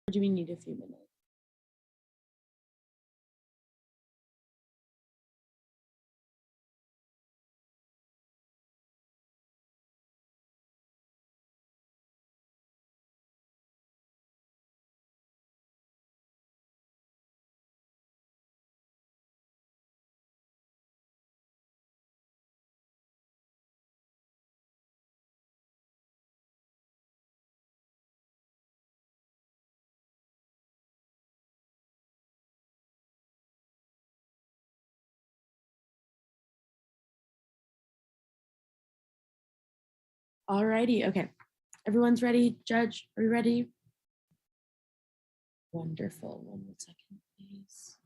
Or do we need a few minutes? Alrighty, okay. Everyone's ready? Judge, are you ready? Wonderful. 1 more second, please.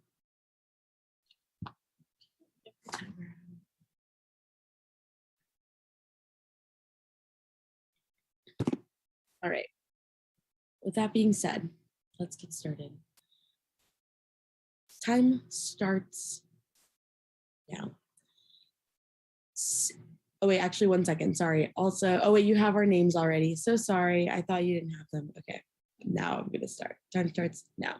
All right. With that being said, let's get started. Time starts now. Oh wait, actually 1 second, sorry. Also, oh wait, you have our names already. So sorry, I thought you didn't have them. Okay, now I'm gonna start. Time starts now.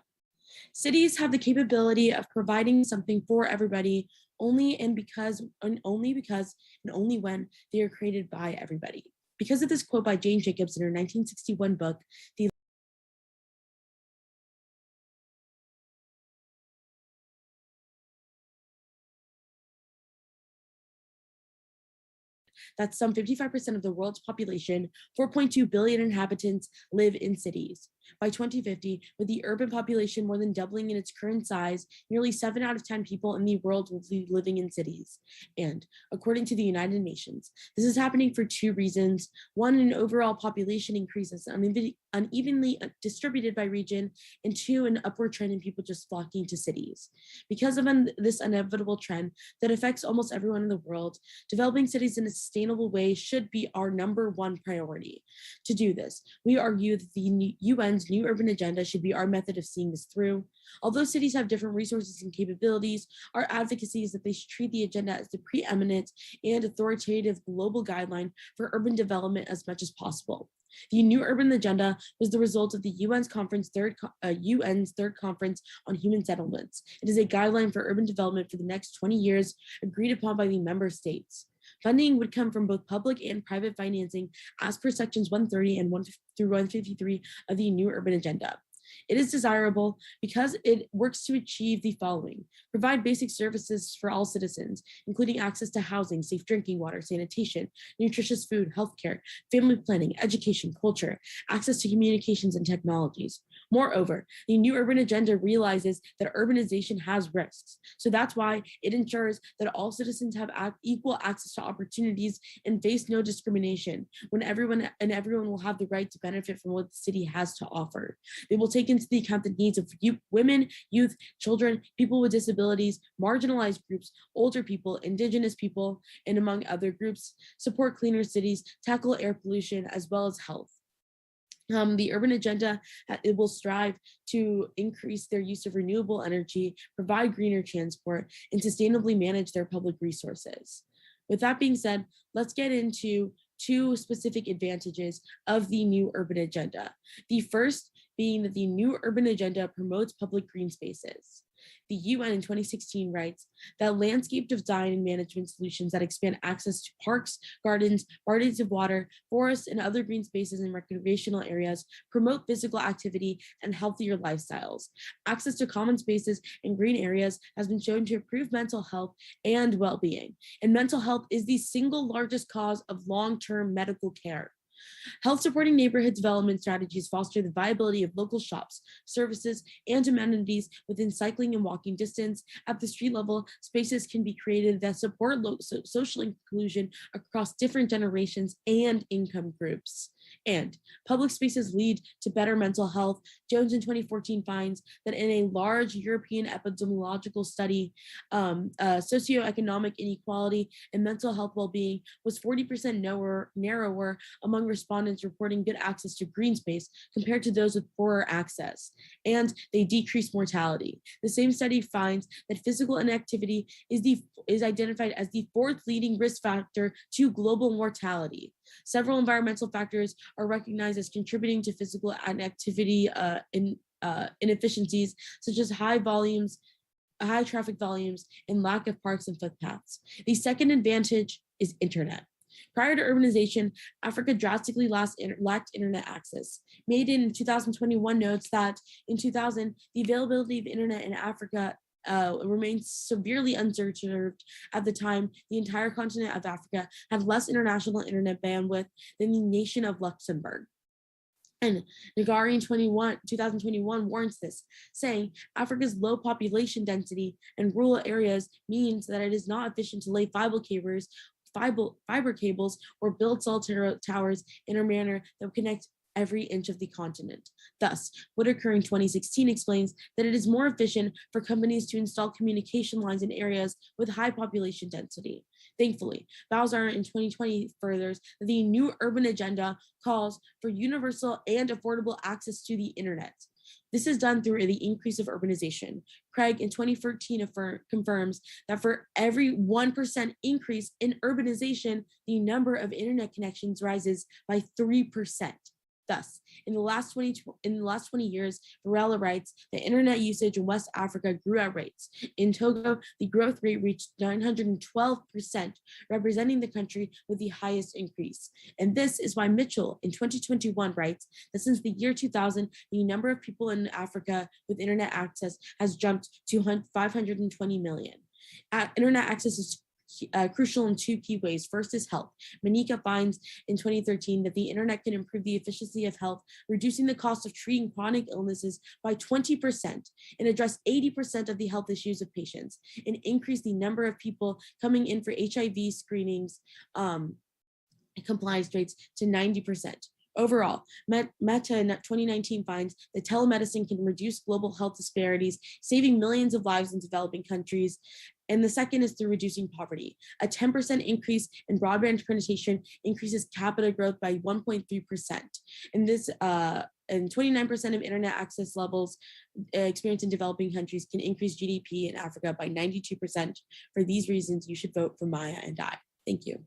Cities have the capability of providing something for everybody only because and only when they are created by everybody. Because of this quote by Jane Jacobs in her 1961 book, The that some 55% of the world's population, 4.2 billion inhabitants, live in cities. By 2050, with the urban population more than doubling in its current size, nearly 7 out of 10 people in the world will be living in cities. And according to the United Nations, this is happening for 2 reasons. One, an overall population increase is unevenly distributed by region, and 2, an upward trend in people just flocking to cities. Because of this inevitable trend that affects almost everyone in the world, developing cities in a sustainable way should be our #1 priority. To do this, we argue that the UN's New Urban Agenda should be our method of seeing this through. Although cities have different resources and capabilities, our advocacy is that they should treat the agenda as the preeminent and authoritative global guideline for urban development as much as possible. The New Urban Agenda was the result of the UN's third conference on human settlements. It is a guideline for urban development for the next 20 years, agreed upon by the member states. Funding would come from both public and private financing as per sections 130 and 1 through 153 of the New Urban Agenda. It is desirable because it works to achieve the following: provide basic services for all citizens, including access to housing, safe drinking water, sanitation, nutritious food, healthcare, family planning, education, culture, access to communications and technologies. Moreover, the New Urban Agenda realizes that urbanization has risks. So that's why it ensures that all citizens have equal access to opportunities and face no discrimination when everyone will have the right to benefit from what the city has to offer. They will take into account the needs of women, youth, children, people with disabilities, marginalized groups, older people, indigenous people, and among other groups, support cleaner cities, tackle air pollution, as well as health. The urban agenda, it will strive to increase their use of renewable energy, provide greener transport, and sustainably manage their public resources. With that being said, let's get into 2 specific advantages of the New Urban Agenda. The first being that the New Urban Agenda promotes public green spaces. The UN in 2016 writes that landscape design and management solutions that expand access to parks, gardens, bodies of water, forests, and other green spaces and recreational areas promote physical activity and healthier lifestyles. Access to common spaces and green areas has been shown to improve mental health and well-being. And mental health is the single largest cause of long-term medical care. Health supporting neighborhood development strategies foster the viability of local shops, services, and amenities within cycling and walking distance. At the street level, spaces can be created that support social inclusion across different generations and income groups. And public spaces lead to better mental health. Jones in 2014 finds that in a large European epidemiological study, socioeconomic inequality and mental health well-being was 40% narrower among respondents reporting good access to green space compared to those with poorer access, and they decreased mortality. The same study finds that physical inactivity is identified as the 4th leading risk factor to global mortality. Several environmental factors are recognized as contributing to physical inactivity inefficiencies such as high traffic volumes, and lack of parks and footpaths. The second advantage is internet. Prior to urbanization, Africa drastically lacked internet access. Made in 2021 notes that in 2000, the availability of internet in Africa remained severely underserved. At the time, the entire continent of Africa had less international internet bandwidth than the nation of Luxembourg. And Nagari in 2021 warns this, saying Africa's low population density and rural areas means that it is not efficient to lay fiber cables or build cell towers in a manner that would connect every inch of the continent. Thus, Whitaker in 2016 explains that it is more efficient for companies to install communication lines in areas with high population density. Thankfully, Bowser in 2020 furthers that the new urban agenda calls for universal and affordable access to the internet. This is done through the increase of urbanization. Craig in 2013 confirms that for every 1% increase in urbanization, the number of internet connections rises by 3%. Thus, in the last 20 years, Varela writes, the internet usage in West Africa grew at rates. In Togo, the growth rate reached 912%, representing the country with the highest increase. And this is why Mitchell in 2021 writes that since the year 2000, the number of people in Africa with internet access has jumped to 520 million. Internet access is crucial in two key ways. First is health. Manika finds in 2013 that the internet can improve the efficiency of health, reducing the cost of treating chronic illnesses by 20% and address 80% of the health issues of patients, and increase the number of people coming in for HIV screenings compliance rates to 90%. Overall, Meta in 2019 finds that telemedicine can reduce global health disparities, saving millions of lives in developing countries. And the second is through reducing poverty. A 10% increase in broadband penetration increases capita growth by 1.3%. And this and 29% of internet access levels experienced in developing countries can increase GDP in Africa by 92%. For these reasons, you should vote for Maya and I. Thank you.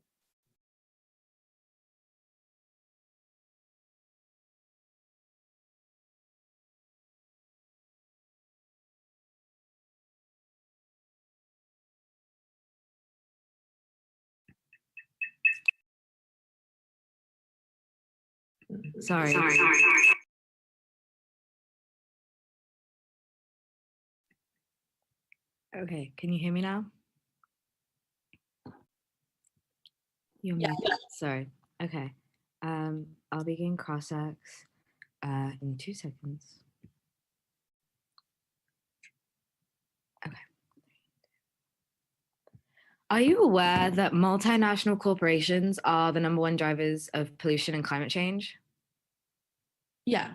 Sorry. Okay, can you hear me now? You're muted. Sorry. Okay. I'll begin cross-ex in 2 seconds. Okay. Are you aware that multinational corporations are the #1 drivers of pollution and climate change? Yeah.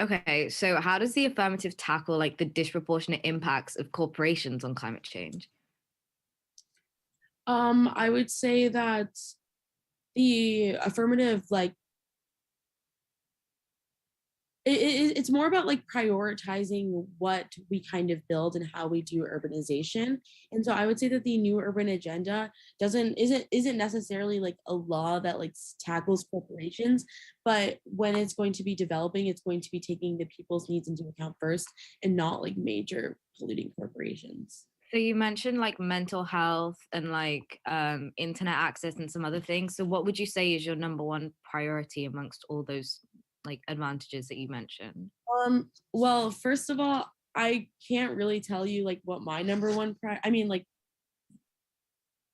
Okay, so how does the affirmative tackle like the disproportionate impacts of corporations on climate change? I would say that the affirmative, like, it's more about like prioritizing what we kind of build and how we do urbanization. And so I would say that the new urban agenda isn't necessarily like a law that like tackles corporations, but when it's going to be developing, it's going to be taking the people's needs into account first and not like major polluting corporations. So you mentioned like mental health and like internet access and some other things. So what would you say is your #1 priority amongst all those like advantages that you mentioned? Well, first of all, I can't really tell you like what my #1 like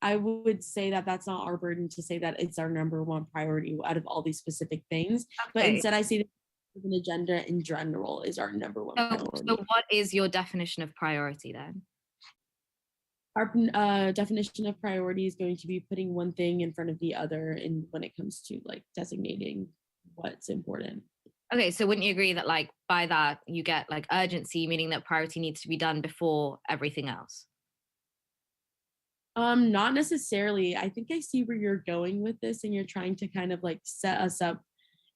I would say that that's not our burden to say that it's our #1 priority out of all these specific things. Okay. But instead I say an agenda in general is our #1 priority. So what is your definition of priority then? Our definition of priority is going to be putting one thing in front of the other, and when it comes to like designating what's important. Okay, so wouldn't you agree that like by that you get like urgency, meaning that priority needs to be done before everything else? Not necessarily. I think I see where you're going with this, and you're trying to kind of like set us up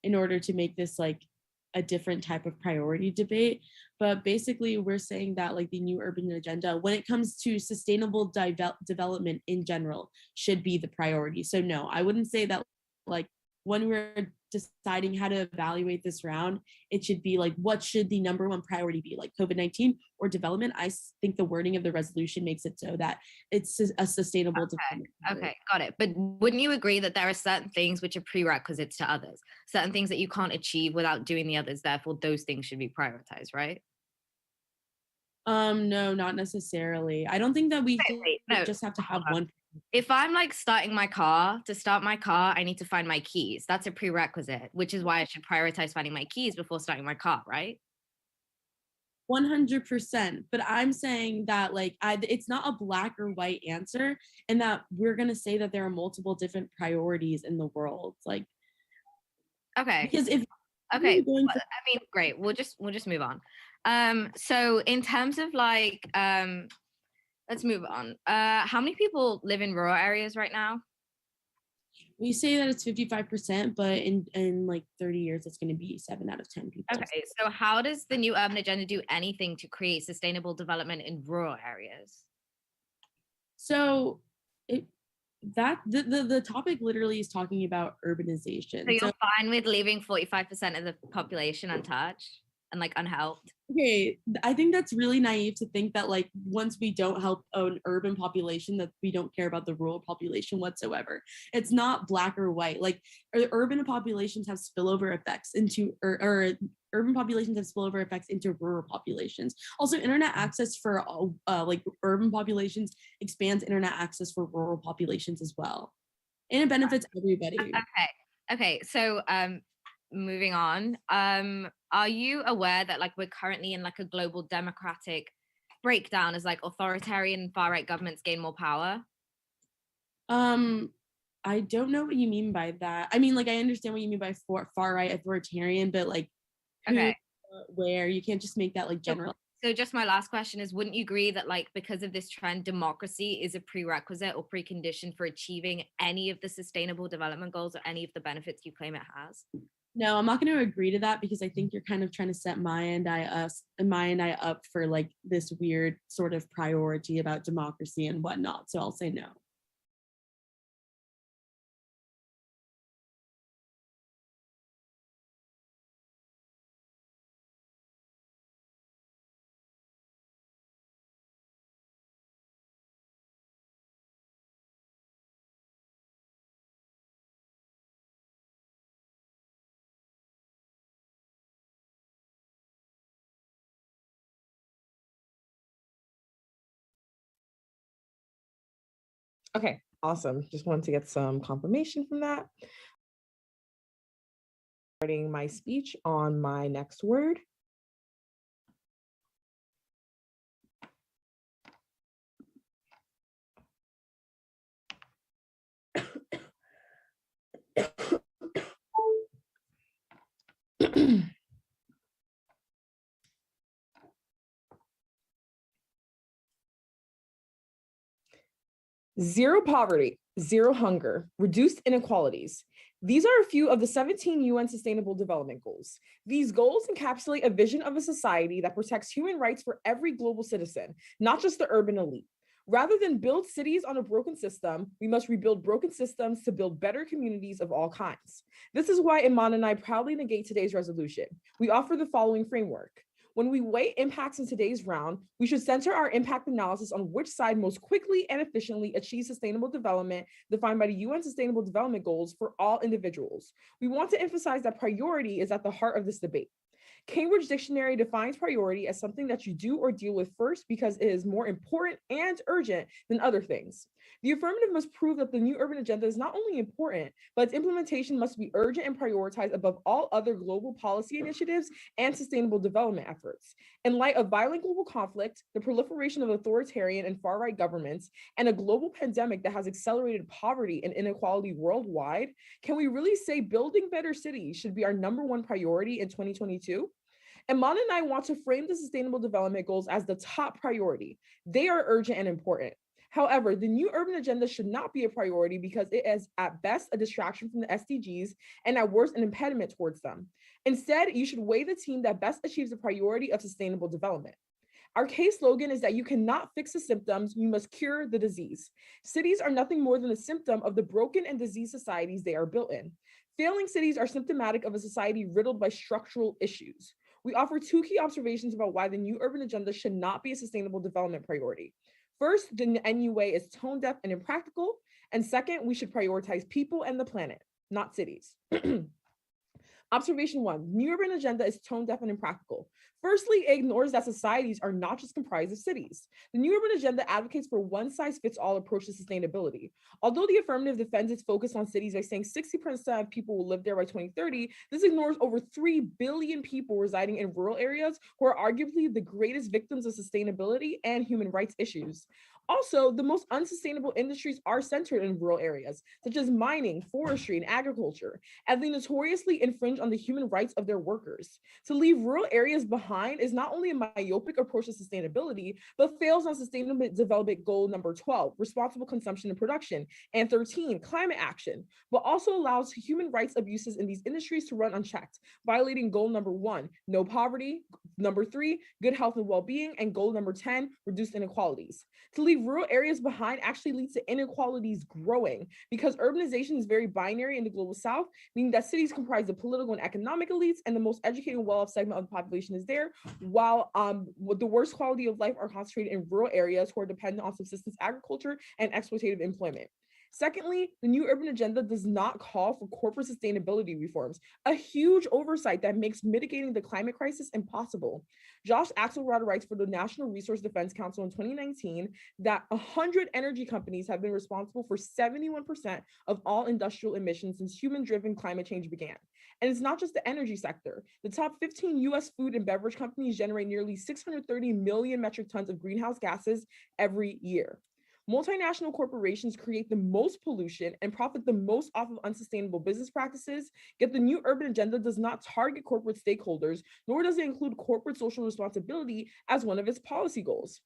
in order to make this like a different type of priority debate. But basically we're saying that like the new urban agenda, when it comes to sustainable development in general, should be the priority. So no, I wouldn't say that like when we're deciding how to evaluate this round, it should be like, what should the number one priority be, like COVID-19 or development? I think the wording of the resolution makes it so that it's a sustainable development. Okay, got it. But wouldn't you agree that there are certain things which are prerequisites to others, certain things that you can't achieve without doing the others, therefore those things should be prioritized, right? No, not necessarily. I don't think that we No, just have to have one. if I'm like starting my car, to start my car, I need to find my keys. That's a prerequisite, which is why I should prioritize finding my keys before starting my car, right? 100%. But I'm saying that like it's not a black or white answer, and that we're gonna say that there are multiple different priorities in the world. Like, okay, because if okay, I mean, great. We'll just move on. So in terms of like, let's move on. How many people live in rural areas right now? we say that it's 55%, but in like 30 years, it's going to be 7 out of 10 people. Okay, so how does the new urban agenda do anything to create sustainable development in rural areas? So the topic literally is talking about urbanization. So you're fine with leaving 45% of the population untouched and like unhelped? Okay, I think that's really naive to think that like once we don't help an urban population that we don't care about the rural population whatsoever. It's not black or white. Like urban populations have spillover effects into or urban populations have spillover effects into rural populations. Also, internet access for like urban populations expands internet access for rural populations as well, and it benefits everybody. Okay, so moving on, are you aware that like we're currently in like a global democratic breakdown as like authoritarian far right governments gain more power? I don't know what you mean by that. I mean, like, I understand what you mean by far right authoritarian, but like who, where, you can't just make that like general. So just my last question is, wouldn't you agree that like because of this trend, democracy is a prerequisite or precondition for achieving any of the sustainable development goals or any of the benefits you claim it has? No, I'm not going to agree to that, because I think you're kind of trying to set my and I up for like this weird sort of priority about democracy and whatnot. So I'll say no. Okay, awesome. Just wanted to get some confirmation from that. Starting my speech on my next word. Zero poverty, zero hunger, reduced inequalities. These are a few of the 17 UN Sustainable Development Goals. These goals encapsulate a vision of a society that protects human rights for every global citizen, not just the urban elite. Rather than build cities on a broken system, we must rebuild broken systems to build better communities of all kinds. This is why Iman and I proudly negate today's resolution. We offer the following framework. When we weigh impacts in today's round, we should center our impact analysis on which side most quickly and efficiently achieves sustainable development defined by the UN Sustainable Development Goals for all individuals. We want to emphasize that priority is at the heart of this debate. Cambridge Dictionary defines priority as something that you do or deal with first because it is more important and urgent than other things. The affirmative must prove that the new urban agenda is not only important, but its implementation must be urgent and prioritized above all other global policy initiatives and sustainable development efforts. In light of violent global conflict, the proliferation of authoritarian and far-right governments, and a global pandemic that has accelerated poverty and inequality worldwide, can we really say building better cities should be our #1 priority in 2022? Iman and I want to frame the Sustainable Development Goals as the top priority. They are urgent and important. However, the new urban agenda should not be a priority because it is at best a distraction from the SDGs and at worst an impediment towards them. Instead, you should weigh the team that best achieves the priority of sustainable development. Our case slogan is that you cannot fix the symptoms, you must cure the disease. Cities are nothing more than a symptom of the broken and diseased societies they are built in. Failing cities are symptomatic of a society riddled by structural issues. We offer two key observations about why the new urban agenda should not be a sustainable development priority. First, the NUA is tone deaf and impractical. And second, we should prioritize people and the planet, not cities. Observation one, new urban agenda is tone deaf and impractical. Firstly, it ignores that societies are not just comprised of cities. The new urban agenda advocates for one-size-fits-all approach to sustainability. Although the affirmative defends its focus on cities by saying 60% of people will live there by 2030, this ignores over 3 billion people residing in rural areas who are arguably the greatest victims of sustainability and human rights issues. Also, the most unsustainable industries are centered in rural areas, such as mining, forestry, and agriculture, and they notoriously infringe on the human rights of their workers. To leave rural areas behind is not only a myopic approach to sustainability, but fails on Sustainable Development Goal number 12, responsible consumption and production, and 13, climate action, but also allows human rights abuses in these industries to run unchecked, violating goal number 1, no poverty, number 3, good health and well-being, and goal number 10, reduced inequalities. To leave rural areas behind actually leads to inequalities growing because urbanization is very binary in the global south, meaning that cities comprise the political and economic elites and the most educated and well-off segment of the population is there, while the worst quality of life are concentrated in rural areas who are dependent on subsistence agriculture and exploitative employment. Secondly, the new urban agenda does not call for corporate sustainability reforms, a huge oversight that makes mitigating the climate crisis impossible. Josh Axelrod writes for the National Resource Defense Council in 2019 that 100 energy companies have been responsible for 71% of all industrial emissions since human-driven climate change began. And it's not just the energy sector. The top 15 US food and beverage companies generate nearly 630 million metric tons of greenhouse gases every year. Multinational corporations create the most pollution and profit the most off of unsustainable business practices, yet the new urban agenda does not target corporate stakeholders, nor does it include corporate social responsibility as one of its policy goals.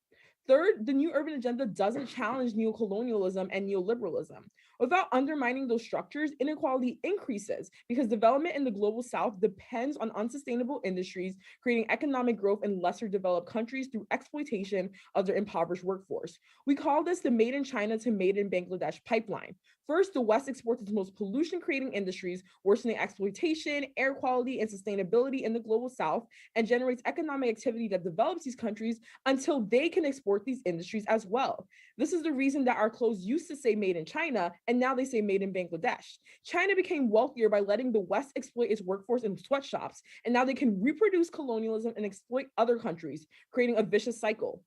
Third, the new urban agenda doesn't challenge neocolonialism and neoliberalism. Without undermining those structures, inequality increases because development in the global south depends on unsustainable industries, creating economic growth in lesser developed countries through exploitation of their impoverished workforce. We call this the Made in China to Made in Bangladesh pipeline. First, the West exports its most pollution-creating industries, worsening exploitation, air quality, and sustainability in the global south, and generates economic activity that develops these countries until they can export these industries as well. This is the reason that our clothes used to say made in China, and now they say made in Bangladesh. China became wealthier by letting the West exploit its workforce in sweatshops, and now they can reproduce colonialism and exploit other countries, creating a vicious cycle.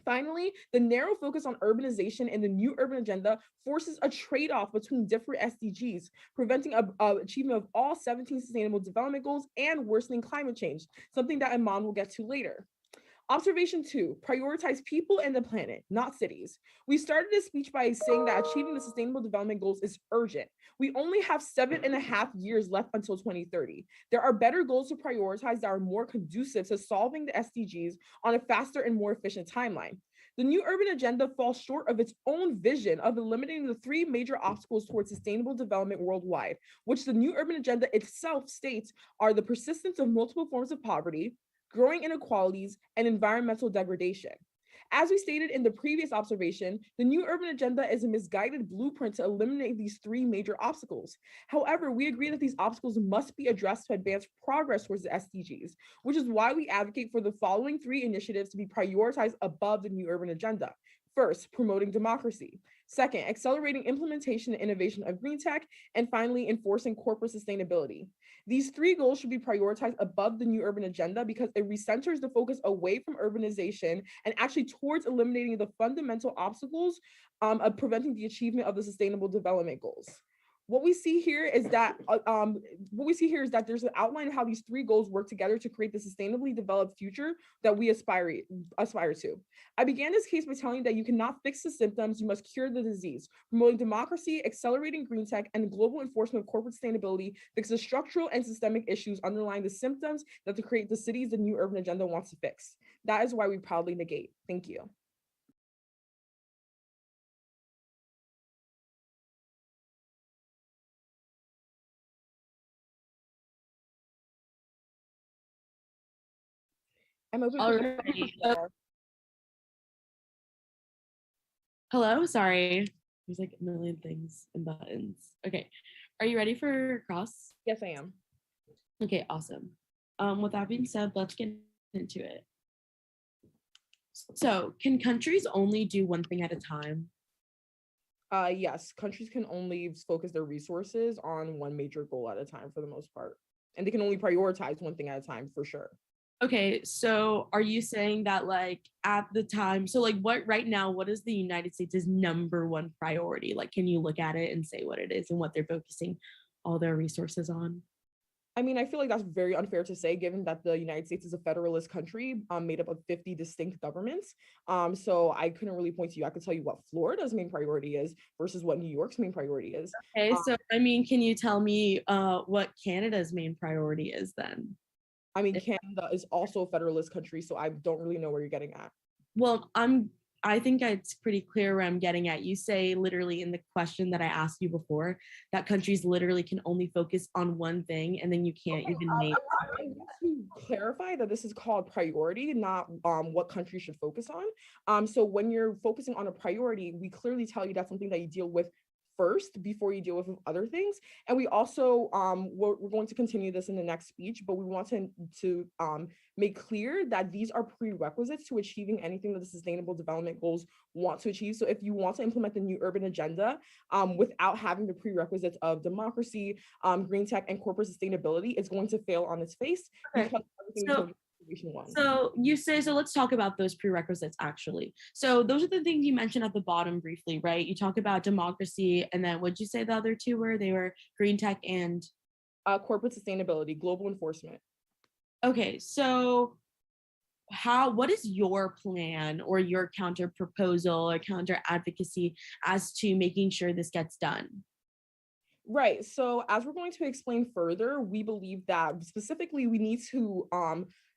Finally, the narrow focus on urbanization in the new urban agenda forces a trade-off between different SDGs, preventing achievement of all 17 sustainable development goals and worsening climate change, something that Iman will get to later. Observation 2, prioritize people and the planet, not cities. We started this speech by saying that achieving the Sustainable Development Goals is urgent. We only have 7.5 years left until 2030. There are better goals to prioritize that are more conducive to solving the SDGs on a faster and more efficient timeline. The new urban agenda falls short of its own vision of eliminating the 3 major obstacles towards sustainable development worldwide, which the new urban agenda itself states are the persistence of multiple forms of poverty, growing inequalities, and environmental degradation. As we stated in the previous observation, the new urban agenda is a misguided blueprint to eliminate these 3 major obstacles. However, we agree that these obstacles must be addressed to advance progress towards the SDGs, which is why we advocate for the following 3 initiatives to be prioritized above the new urban agenda. First, promoting democracy. Second, accelerating implementation and innovation of green tech. And finally, enforcing corporate sustainability. These 3 goals should be prioritized above the new urban agenda because it recenters the focus away from urbanization and actually towards eliminating the fundamental obstacles of preventing the achievement of the sustainable development goals. What we see here is that there's an outline of how these 3 goals work together to create the sustainably developed future that we aspire to. I began this case by telling you that you cannot fix the symptoms, you must cure the disease. Promoting democracy, accelerating green tech, and the global enforcement of corporate sustainability fix the structural and systemic issues underlying the symptoms that to create the cities the new urban agenda wants to fix. That is why we proudly negate. Thank you. I'm open for Alrighty. Hello, sorry. There's like a million things and buttons. Okay. Are you ready for cross? Yes, I am. Okay, awesome. With that being said, let's get into it. So, can countries only do one thing at a time? Yes, countries can only focus their resources on one major goal at a time for the most part. And they can only prioritize one thing at a time for sure. Okay, so are you saying that like at the time, so like what right now, what is the United States' number one priority? Like, can you look at it and say what it is and what they're focusing all their resources on? I mean, I feel like that's very unfair to say, given that the United States is a federalist country made up of 50 distinct governments. So I couldn't really point to you. I could tell you what Florida's main priority is versus what New York's main priority is. Okay, so I mean, can you tell me what Canada's main priority is then? I mean, Canada is also a federalist country, so I don't really know where you're getting at. Well, I think it's pretty clear where I'm getting at. You say literally in the question that I asked you before that countries literally can only focus on one thing, and then you can't even name. I need to clarify that this is called priority, not what countries should focus on. So when you're focusing on a priority, we clearly tell you that's something that you deal with first before you deal with other things. And we also we're going to continue this in the next speech, but we want to make clear that these are prerequisites to achieving anything that the Sustainable Development Goals want to achieve. So if you want to implement the new urban agenda without having the prerequisites of democracy, green tech, and corporate sustainability, it's going to fail on its face. Okay. Because everything So you say, so let's talk about those prerequisites actually. So those are the things you mentioned at the bottom briefly, right? You talk about democracy, and then what'd you say the other two were? They were green tech and corporate sustainability, global enforcement. Okay, so what is your plan or your counter proposal or counter advocacy as to making sure this gets done? Right. So as we're going to explain further, we believe that specifically we need to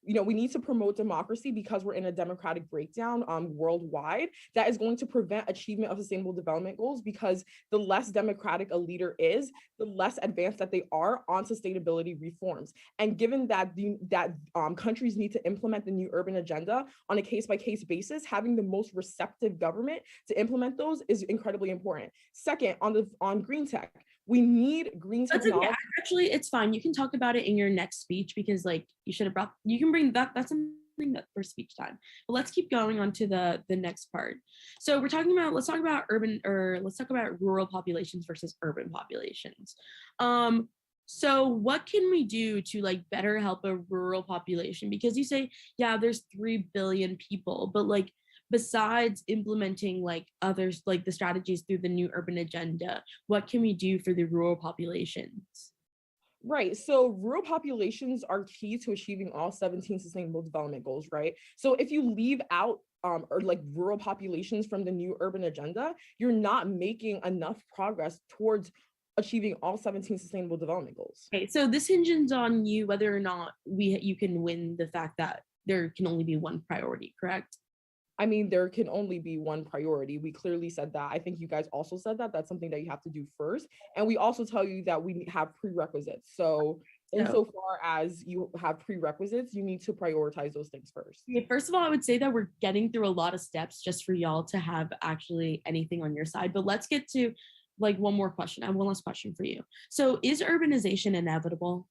we need to promote democracy because we're in a democratic breakdown worldwide that is going to prevent achievement of sustainable development goals, because the less democratic a leader is, the less advanced that they are on sustainability reforms. And given that countries need to implement the new urban agenda on a case-by-case basis, having the most receptive government to implement those is incredibly important. Second, on green tech, we need green technology. Okay. Actually, it's fine. You can talk about it in your next speech, because like you can bring that's something that for speech time. But let's keep going on to the next part. So let's talk about rural populations versus urban populations. So what can we do to like better help a rural population? Because you say, yeah, there's 3 billion people, but like besides implementing like others, like the strategies through the new urban agenda, what can we do for the rural populations? Right. So rural populations are key to achieving all 17 sustainable development goals, right? So if you leave out or like rural populations from the new urban agenda, you're not making enough progress towards achieving all 17 sustainable development goals. Okay, so this hinges on you whether or not you can win the fact that there can only be one priority, correct? I mean, there can only be one priority. We clearly said that. I think you guys also said that. That's something that you have to do first. And we also tell you that we have prerequisites. So insofar as you have prerequisites, you need to prioritize those things first. Okay, first of all, I would say that we're getting through a lot of steps just for y'all to have actually anything on your side. But let's get to like one more question. I have one last question for you. So is urbanization inevitable?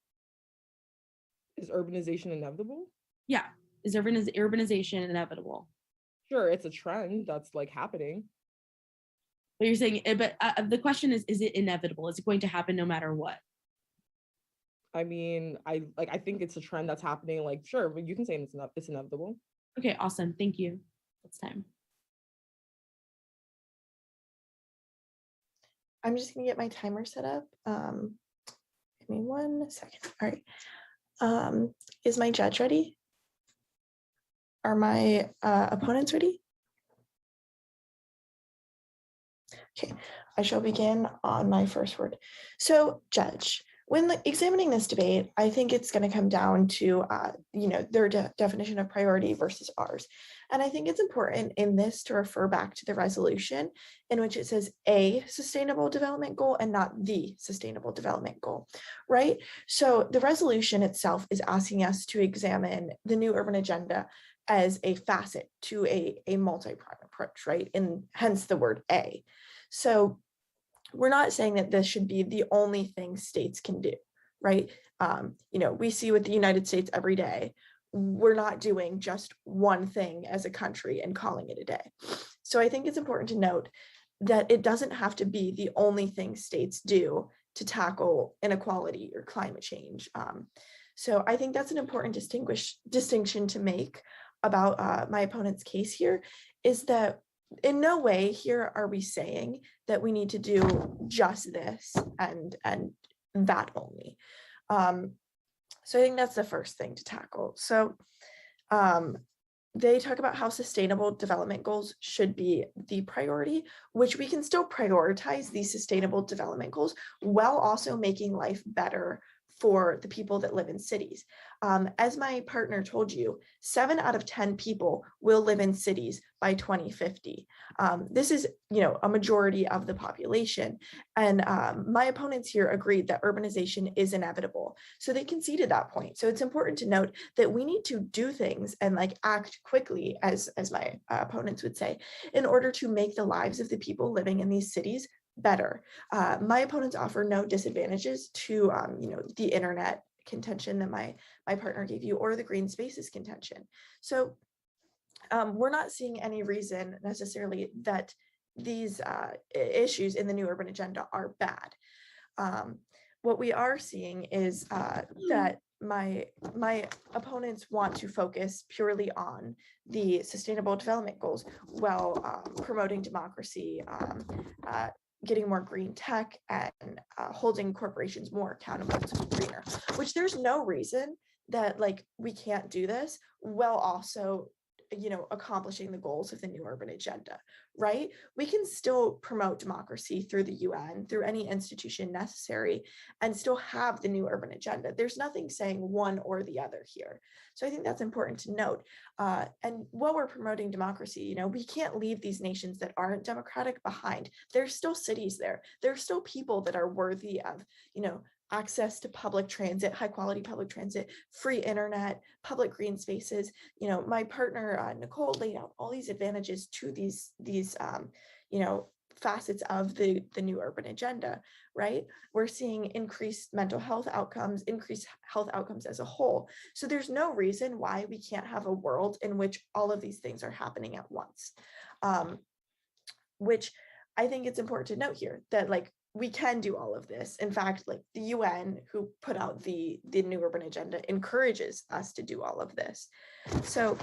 Is urbanization inevitable? Yeah. Is urbanization inevitable? Sure, it's a trend that's like happening. But you're saying, but the question is it inevitable? Is it going to happen no matter what? I mean, I think it's a trend that's happening. Like, sure, but you can say it's inevitable. Okay, awesome. Thank you. It's time. I'm just gonna get my timer set up. Give me 1 second. All right. Is my judge ready? Are my opponents ready? Okay, I shall begin on my first word. So, judge, when examining this debate, I think it's going to come down to, their definition of priority versus ours. And I think it's important in this to refer back to the resolution in which it says a sustainable development goal and not the sustainable development goal, right? So the resolution itself is asking us to examine the new urban agenda as a facet to a multi-pronged approach, right? And hence the word A. So we're not saying that this should be the only thing states can do, right? We see with the United States every day, we're not doing just one thing as a country and calling it a day. So I think it's important to note that it doesn't have to be the only thing states do to tackle inequality or climate change. So I think that's an important distinction to make about my opponent's case here, is that in no way here are we saying that we need to do just this and that only. So I think that's the first thing to tackle. So they talk about how sustainable development goals should be the priority, which we can still prioritize these sustainable development goals while also making life better for the people that live in cities. As my partner told you, 7 out of 10 people will live in cities by 2050. This is, a majority of the population. And my opponents here agreed that urbanization is inevitable. So they conceded that point. So it's important to note that we need to do things and act quickly, as my opponents would say, in order to make the lives of the people living in these cities better. My opponents offer no disadvantages to the internet contention that my partner gave you, or the green spaces contention. So we're not seeing any reason necessarily that these issues in the new urban agenda are bad. What we are seeing is that my opponents want to focus purely on the sustainable development goals while promoting democracy, getting more green tech, and holding corporations more accountable to be greener, which there's no reason that we can't do this while also accomplishing the goals of the new urban agenda, right? We can still promote democracy through the UN, through any institution necessary, and still have the new urban agenda. There's nothing saying one or the other here. So I think that's important to note. And while we're promoting democracy, we can't leave these nations that aren't democratic behind. There's still cities there. There's still people that are worthy of, access to public transit, high quality public transit, free internet, public green spaces. My partner, Nicole, laid out all these advantages to these facets of the new urban agenda, right? We're seeing increased mental health outcomes, increased health outcomes as a whole. So there's no reason why we can't have a world in which all of these things are happening at once. Which I think it's important to note here that we can do all of this. In fact, the UN, who put out the new urban agenda, encourages us to do all of this. So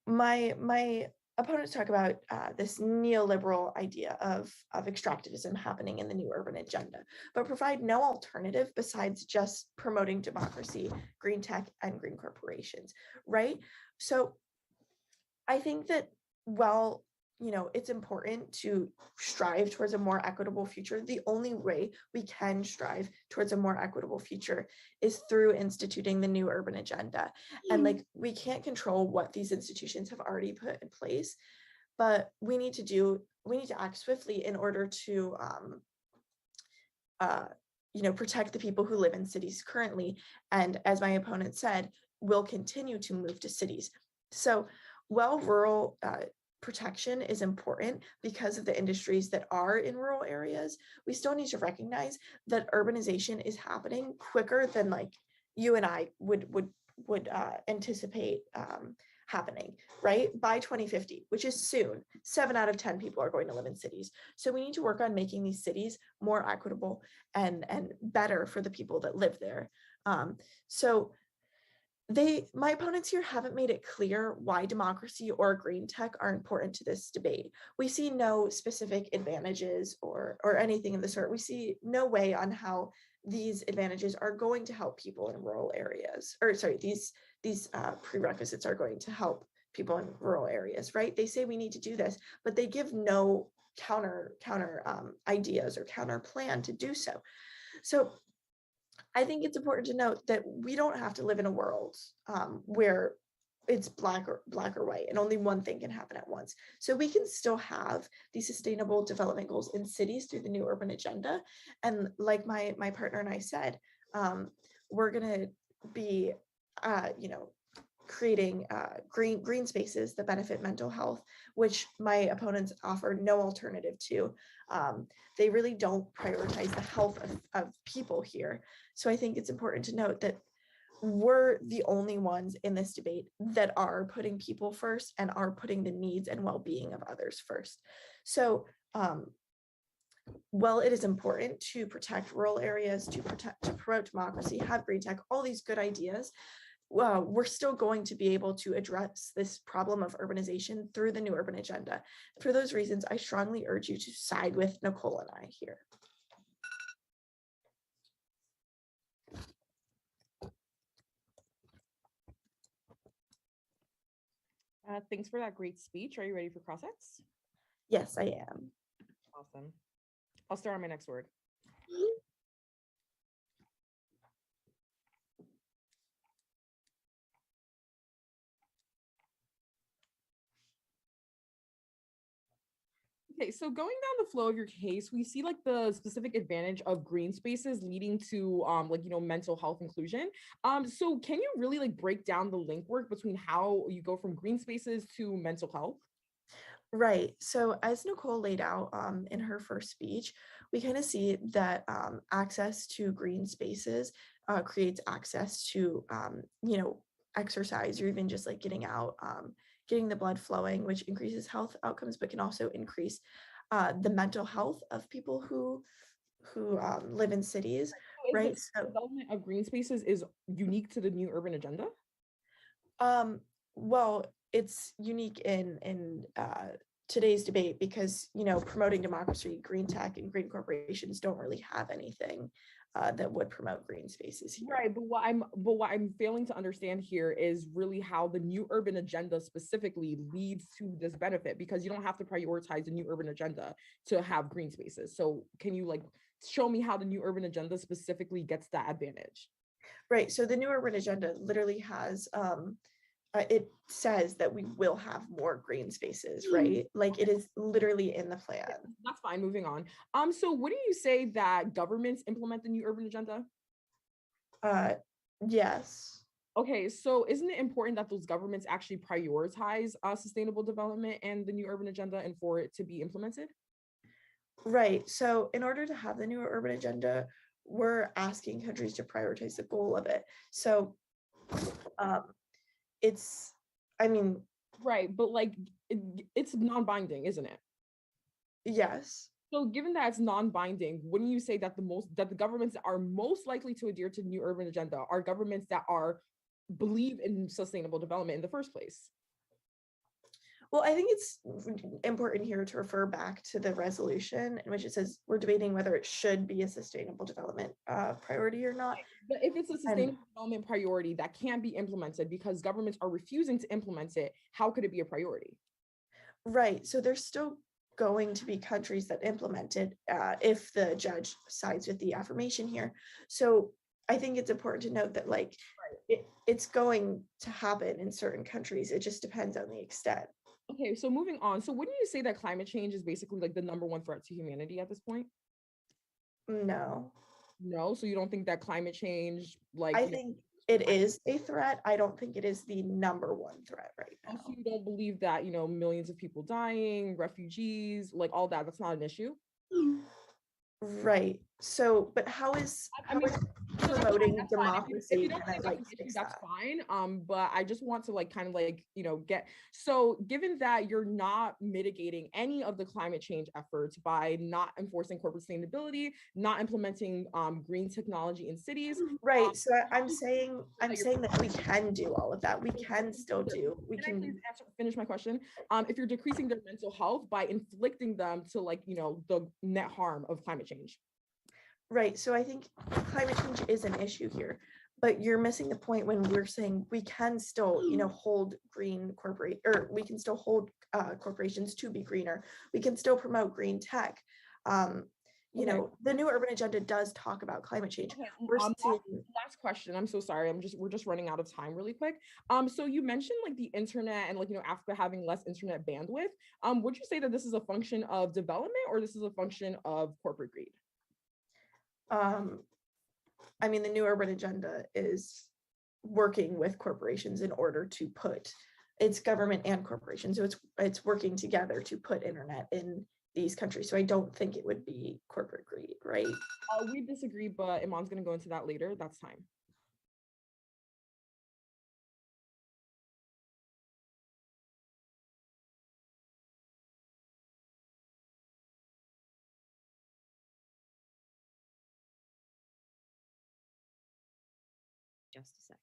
my opponents talk about this neoliberal idea of extractivism happening in the new urban agenda, but provide no alternative besides just promoting democracy, green tech, and green corporations, right? So I think that while it's important to strive towards a more equitable future, the only way we can strive towards a more equitable future is through instituting the new urban agenda. And we can't control what these institutions have already put in place, but we need to act swiftly in order to protect the people who live in cities currently. And as my opponent said, will continue to move to cities. So while rural protection is important because of the industries that are in rural areas, we still need to recognize that urbanization is happening quicker than you and I would anticipate happening, right? By 2050, which is soon, 7 out of 10 people are going to live in cities. So we need to work on making these cities more equitable and better for the people that live there. My opponents here haven't made it clear why democracy or green tech are important to this debate. We see no specific advantages or anything of the sort. We see no way on how these advantages are going to help people in rural areas, these prerequisites are going to help people in rural areas, right? They say we need to do this, but they give no counter ideas or counter plan to do so. So I think it's important to note that we don't have to live in a world where it's black or white and only one thing can happen at once. So we can still have these sustainable development goals in cities through the new urban agenda. And like my partner and I said, we're going to be, creating green spaces that benefit mental health, which my opponents offer no alternative to. They really don't prioritize the health of people here. So I think it's important to note that we're the only ones in this debate that are putting people first and are putting the needs and well-being of others first. So while it is important to protect rural areas, to promote democracy, have green tech, all these good ideas, we're still going to be able to address this problem of urbanization through the New Urban Agenda. For those reasons, I strongly urge you to side with Nicole and I here. Thanks for that great speech. Are you ready for cross-ex? Yes, I am. Awesome. I'll start on my next word. Okay, so going down the flow of your case, we see like the specific advantage of green spaces leading to mental health inclusion. So can you really like break down the link work between how you go from green spaces to mental health? Right. So as Nicole laid out in her first speech, we kind of see that access to green spaces creates access to, exercise, or even just like getting out, getting the blood flowing, which increases health outcomes, but can also increase the mental health of people who live in cities. So Right. The development of green spaces is unique to the New Urban Agenda? Well, it's unique in today's debate because, promoting democracy, green tech, and green corporations don't really have anything that would promote green spaces here. Right, but what I'm failing to understand here is really how the New Urban Agenda specifically leads to this benefit, because you don't have to prioritize the New Urban Agenda to have green spaces. So can you like show me how the New Urban Agenda specifically gets that advantage? Right. So the New Urban Agenda literally has it says that we will have more green spaces, right? Like it is literally in the plan. That's fine. Moving on. So wouldn't you say that governments implement the New Urban Agenda? Yes. Okay, so isn't it important that those governments actually prioritize sustainable development and the New Urban Agenda and for it to be implemented? Right. So in order to have the New Urban Agenda, we're asking countries to prioritize the goal of it. So it's, I mean, right, but like it's non-binding, isn't it? Yes. So given that it's non-binding, wouldn't you say that the governments that are most likely to adhere to the New Urban Agenda are governments that believe in sustainable development in the first place? Well, I think it's important here to refer back to the resolution in which it says we're debating whether it should be a sustainable development priority or not. But if it's a sustainable development priority that can't be implemented because governments are refusing to implement it, how could it be a priority? Right. So there's still going to be countries that implement it if the judge sides with the affirmation here. So I think it's important to note that like it's going to happen in certain countries. It just depends on the extent. Okay, so moving on. So wouldn't you say that climate change is basically like the number one threat to humanity at this point? No. No, so you don't think that climate change, like I think it is a threat. I don't think it is the number one threat right now. Also, you don't believe that, millions of people dying, refugees, like all that, that's not an issue? Right. So, but how is promoting democracy gonna like fix that? That's fine. But I just want to like kind of like, get, so given that you're not mitigating any of the climate change efforts by not enforcing corporate sustainability, not implementing green technology in cities. Right. So I'm saying that we can do all of that. We can still do. Can I please finish my question? If you're decreasing their mental health by inflicting them to like, the net harm of climate change. Right. So I think climate change is an issue here, but you're missing the point when we're saying we can still, hold we can still hold corporations to be greener. We can still promote green tech. The New Urban Agenda does talk about climate change. Okay. Last question. I'm so sorry. We're just running out of time really quick. So you mentioned like the internet and like, Africa having less internet bandwidth. Would you say that this is a function of development or this is a function of corporate greed? I mean, the New Urban Agenda is working with corporations in order to put, it's government and corporations, so it's working together to put internet in these countries. So I don't think it would be corporate greed, right? We disagree, but Iman's going to go into that later. That's time. Just a second.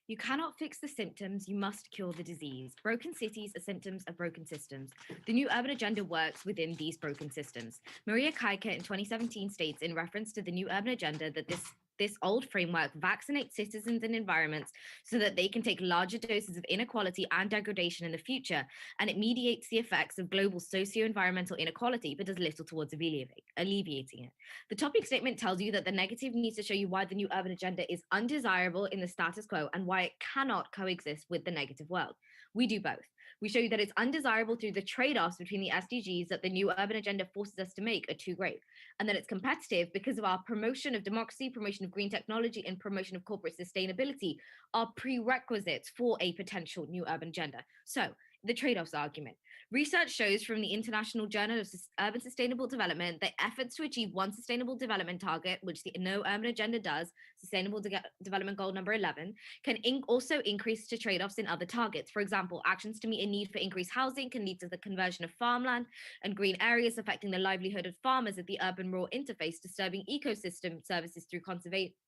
You cannot fix the symptoms, you must cure the disease. Broken cities are symptoms of broken systems. The new urban agenda works within these broken systems. Maria Kaika in 2017 states in reference to the new urban agenda that this old framework vaccinates citizens and environments so that they can take larger doses of inequality and degradation in the future, and it mediates the effects of global socio-environmental inequality, but does little towards alleviating it. The topic statement tells you that the negative needs to show you why the new urban agenda is undesirable in the status quo and why it cannot coexist with the negative world. We do both. We show you that it's undesirable through the trade-offs between the SDGs that the new urban agenda forces us to make are too great, and that it's competitive because of our promotion of democracy, promotion of green technology, and promotion of corporate sustainability are prerequisites for a potential new urban agenda. So, the trade-offs argument. Research shows from the International Journal of Urban Sustainable Development that efforts to achieve one sustainable development target, which the No Urban Agenda does, Sustainable Development Goal number 11, can also increase to trade-offs in other targets. For example, actions to meet a need for increased housing can lead to the conversion of farmland and green areas, affecting the livelihood of farmers at the urban-rural interface, disturbing ecosystem services through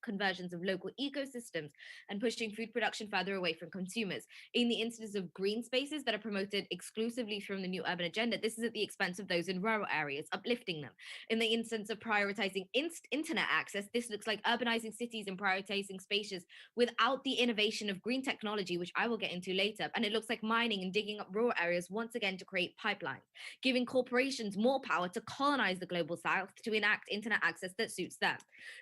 conversions of local ecosystems, and pushing food production further away from consumers. In the instance of green spaces that are promoted exclusively from the new urban agenda, this is at the expense of those in rural areas, uplifting them. In the instance of prioritizing internet access, this looks like urbanizing cities and prioritizing spaces without the innovation of green technology, which I will get into later. And it looks like mining and digging up rural areas once again to create pipelines, giving corporations more power to colonize the global south to enact internet access that suits them.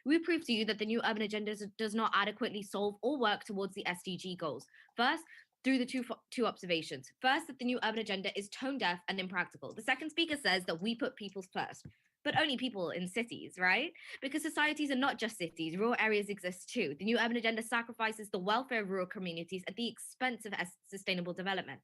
We prove to you that the new urban agenda does not adequately solve or work towards the SDG goals. First, through the two observations. First, that the new urban agenda is tone deaf and impractical. The second speaker says that we put people first, but only people in cities, right? Because societies are not just cities, rural areas exist too. The new urban agenda sacrifices the welfare of rural communities at the expense of sustainable development.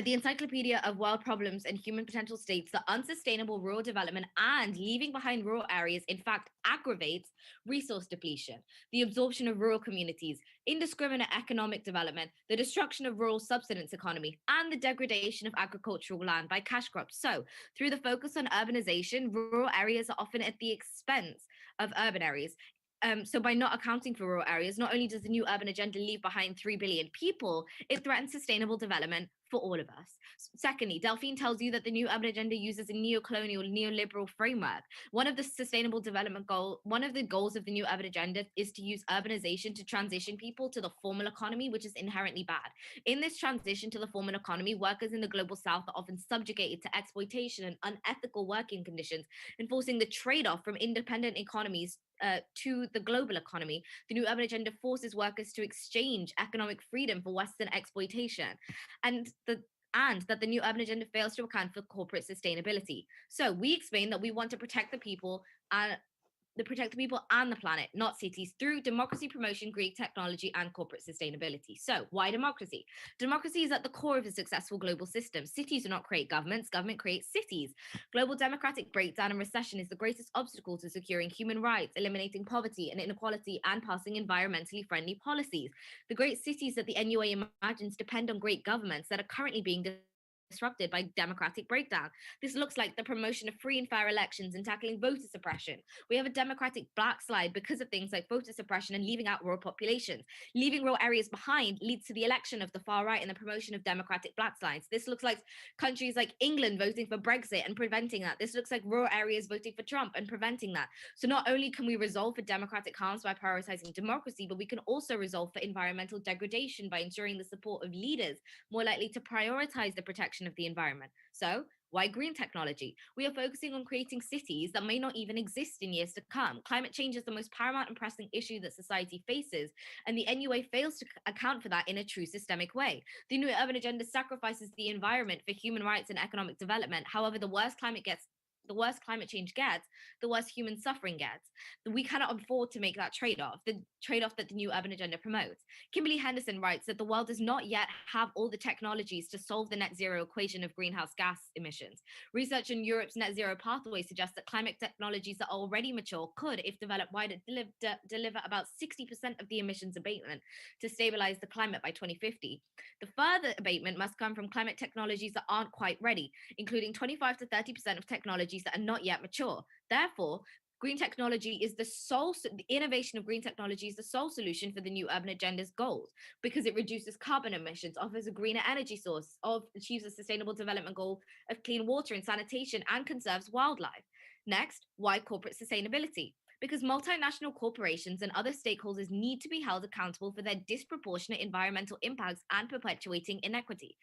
The Encyclopedia of World Problems and Human Potential states that unsustainable rural development and leaving behind rural areas, in fact, aggravates resource depletion, the absorption of rural communities, indiscriminate economic development, the destruction of rural subsistence economy, and the degradation of agricultural land by cash crops. So, through the focus on urbanization, rural areas are often at the expense of urban areas. So by not accounting for rural areas, not only does the new urban agenda leave behind 3 billion people, it threatens sustainable development for all of us. Secondly, Delphine tells you that the new urban agenda uses a neo-colonial, neoliberal framework. One of the goals of the new urban agenda is to use urbanization to transition people to the formal economy, which is inherently bad. In this transition to the formal economy, workers in the global south are often subjugated to exploitation and unethical working conditions, enforcing the trade-off from independent economies to the global economy. The new urban agenda forces workers to exchange economic freedom for Western exploitation, and that the new urban agenda fails to account for corporate sustainability. So we explain that we want to protect the people and the planet, not cities, through democracy promotion, green technology, and corporate sustainability. So why democracy? Democracy is at the core of a successful global system. Cities do not create governments, government creates cities. Global democratic breakdown and recession is the greatest obstacle to securing human rights, eliminating poverty and inequality, and passing environmentally friendly policies. The great cities that the NUA imagines depend on great governments that are currently being disrupted by democratic breakdown. This looks like the promotion of free and fair elections and tackling voter suppression. We have a democratic backslide because of things like voter suppression and leaving out rural populations. Leaving rural areas behind leads to the election of the far right and the promotion of democratic backslides. This looks like countries like England voting for Brexit and preventing that. This looks like rural areas voting for Trump and preventing that. So not only can we resolve for democratic harms by prioritizing democracy, but we can also resolve for environmental degradation by ensuring the support of leaders more likely to prioritize the protection protection of the environment. So why green technology? We are focusing on creating cities that may not even exist in years to come. Climate change is the most paramount and pressing issue that society faces, and the NUA fails to account for that in a true systemic way. The new urban agenda sacrifices the environment for human rights and economic development. However, the worse climate change gets, the worse human suffering gets. We cannot afford to make that trade-off, the trade-off that the new urban agenda promotes. Kimberly Henderson writes that the world does not yet have all the technologies to solve the net zero equation of greenhouse gas emissions. Research in Europe's net zero pathway suggests that climate technologies that are already mature could, if developed wider, deliver about 60% of the emissions abatement to stabilize the climate by 2050. The further abatement must come from climate technologies that aren't quite ready, including 25 to 30% of technologies that are not yet mature. Therefore, green technology is the innovation of green technology is the sole solution for the new urban agenda's goals, because it reduces carbon emissions, offers a greener energy source, achieves a sustainable development goal of clean water and sanitation, and conserves wildlife. Next, why corporate sustainability? Because multinational corporations and other stakeholders need to be held accountable for their disproportionate environmental impacts and perpetuating inequity.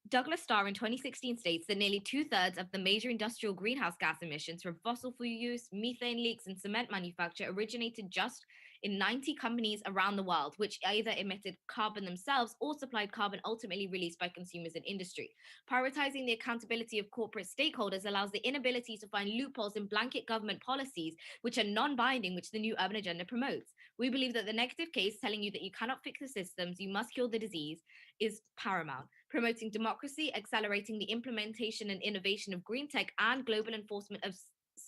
Douglas Starr in 2016 states that nearly 2/3 of the major industrial greenhouse gas emissions from fossil fuel use, methane leaks, and cement manufacture originated just in 90 companies around the world, which either emitted carbon themselves or supplied carbon ultimately released by consumers and industry. Prioritizing the accountability of corporate stakeholders allows the inability to find loopholes in blanket government policies, which are non-binding, which the new urban agenda promotes. We believe that the negative case telling you that you cannot fix the systems, you must cure the disease, is paramount. Promoting democracy, accelerating the implementation and innovation of green tech, and global enforcement of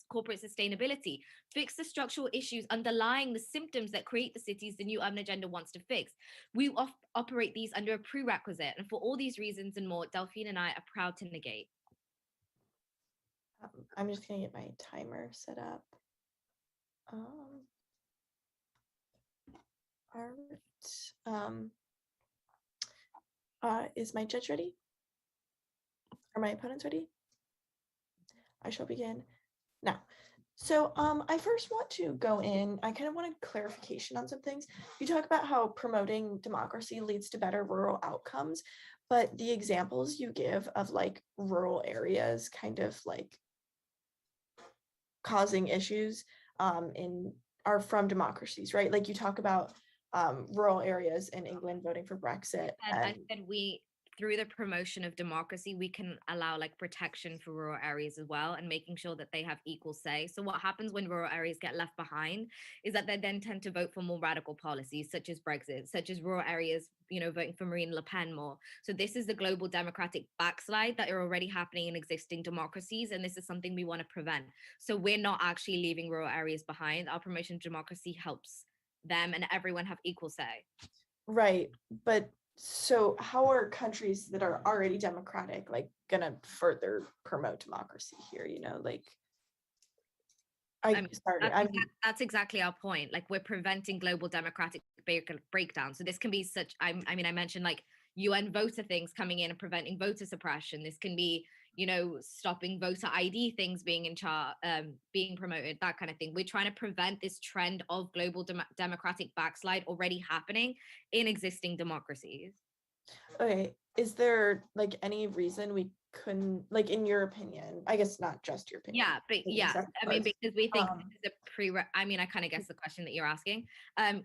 corporate sustainability. Fix the structural issues underlying the symptoms that create the cities the new urban agenda wants to fix. We operate these under a prerequisite, and for all these reasons and more, Delphine and I are proud to negate. I'm just gonna get my timer set up. All right. Is my judge ready? Are my opponents ready? I shall begin now. So I first want to go in, I kind of wanted clarification on some things. You talk about how promoting democracy leads to better rural outcomes, but the examples you give of like rural areas kind of like causing issues are from democracies, right? Like you talk about rural areas in England voting for Brexit. I said we, through the promotion of democracy, we can allow like protection for rural areas as well, and making sure that they have equal say. So what happens when rural areas get left behind is that they then tend to vote for more radical policies, such as Brexit, such as rural areas, voting for Marine Le Pen more. So this is the global democratic backslide that are already happening in existing democracies, and this is something we want to prevent. So we're not actually leaving rural areas behind. Our promotion of democracy helps them and everyone have equal say. Right, but so how are countries that are already democratic like gonna further promote democracy here? That's exactly our point. Like, we're preventing global democratic breakdown. So this can be such, I mentioned like UN voter things coming in and preventing voter suppression. This can be, stopping voter ID things being being promoted, that kind of thing. We're trying to prevent this trend of global democratic backslide already happening in existing democracies. Okay, is there like any reason we couldn't, like, in your opinion, I guess not just your opinion. Yeah, but yeah, because we think this is I kind of guess the question that you're asking.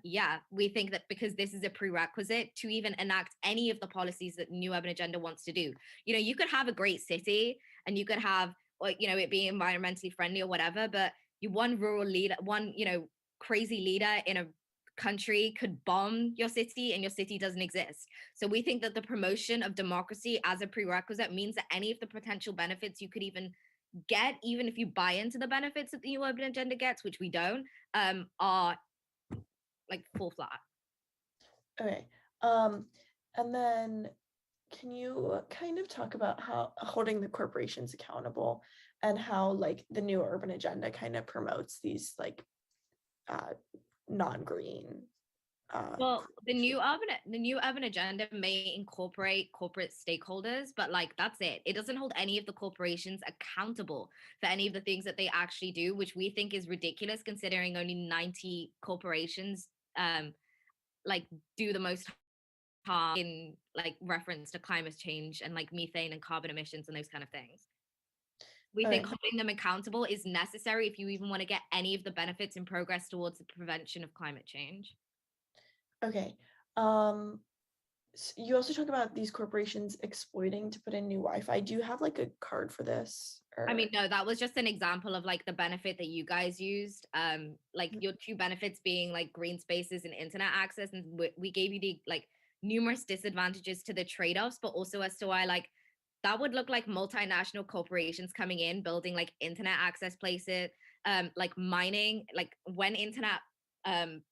Yeah, we think that because this is a prerequisite to even enact any of the policies that the new urban agenda wants to do. You could have a great city and you could have, it being environmentally friendly or whatever, but one rural leader, crazy leader in a country could bomb your city and your city doesn't exist. So we think that the promotion of democracy as a prerequisite means that any of the potential benefits you could even get, even if you buy into the benefits that the new urban agenda gets, which we don't, are like fall flat. Okay, and then can you kind of talk about how holding the corporations accountable and how like the new urban agenda kind of promotes these like non-green well, the new urban agenda may incorporate corporate stakeholders, but like that's it. It doesn't hold any of the corporations accountable for any of the things that they actually do, which we think is ridiculous considering only 90 corporations like do the most harm in like reference to climate change and like methane and carbon emissions and those kind of things. We All think right. holding them accountable is necessary if you even want to get any of the benefits and progress towards the prevention of climate change. Okay. You also talk about these corporations exploiting to put in new Wi-Fi. Do you have like a card for this? I mean, no, that was just an example of like the benefit that you guys used. Like your two benefits being like green spaces and internet access, and we gave you the like numerous disadvantages to the trade-offs, but also as to why like that would look like multinational corporations coming in, building like internet access places, like mining, like when internet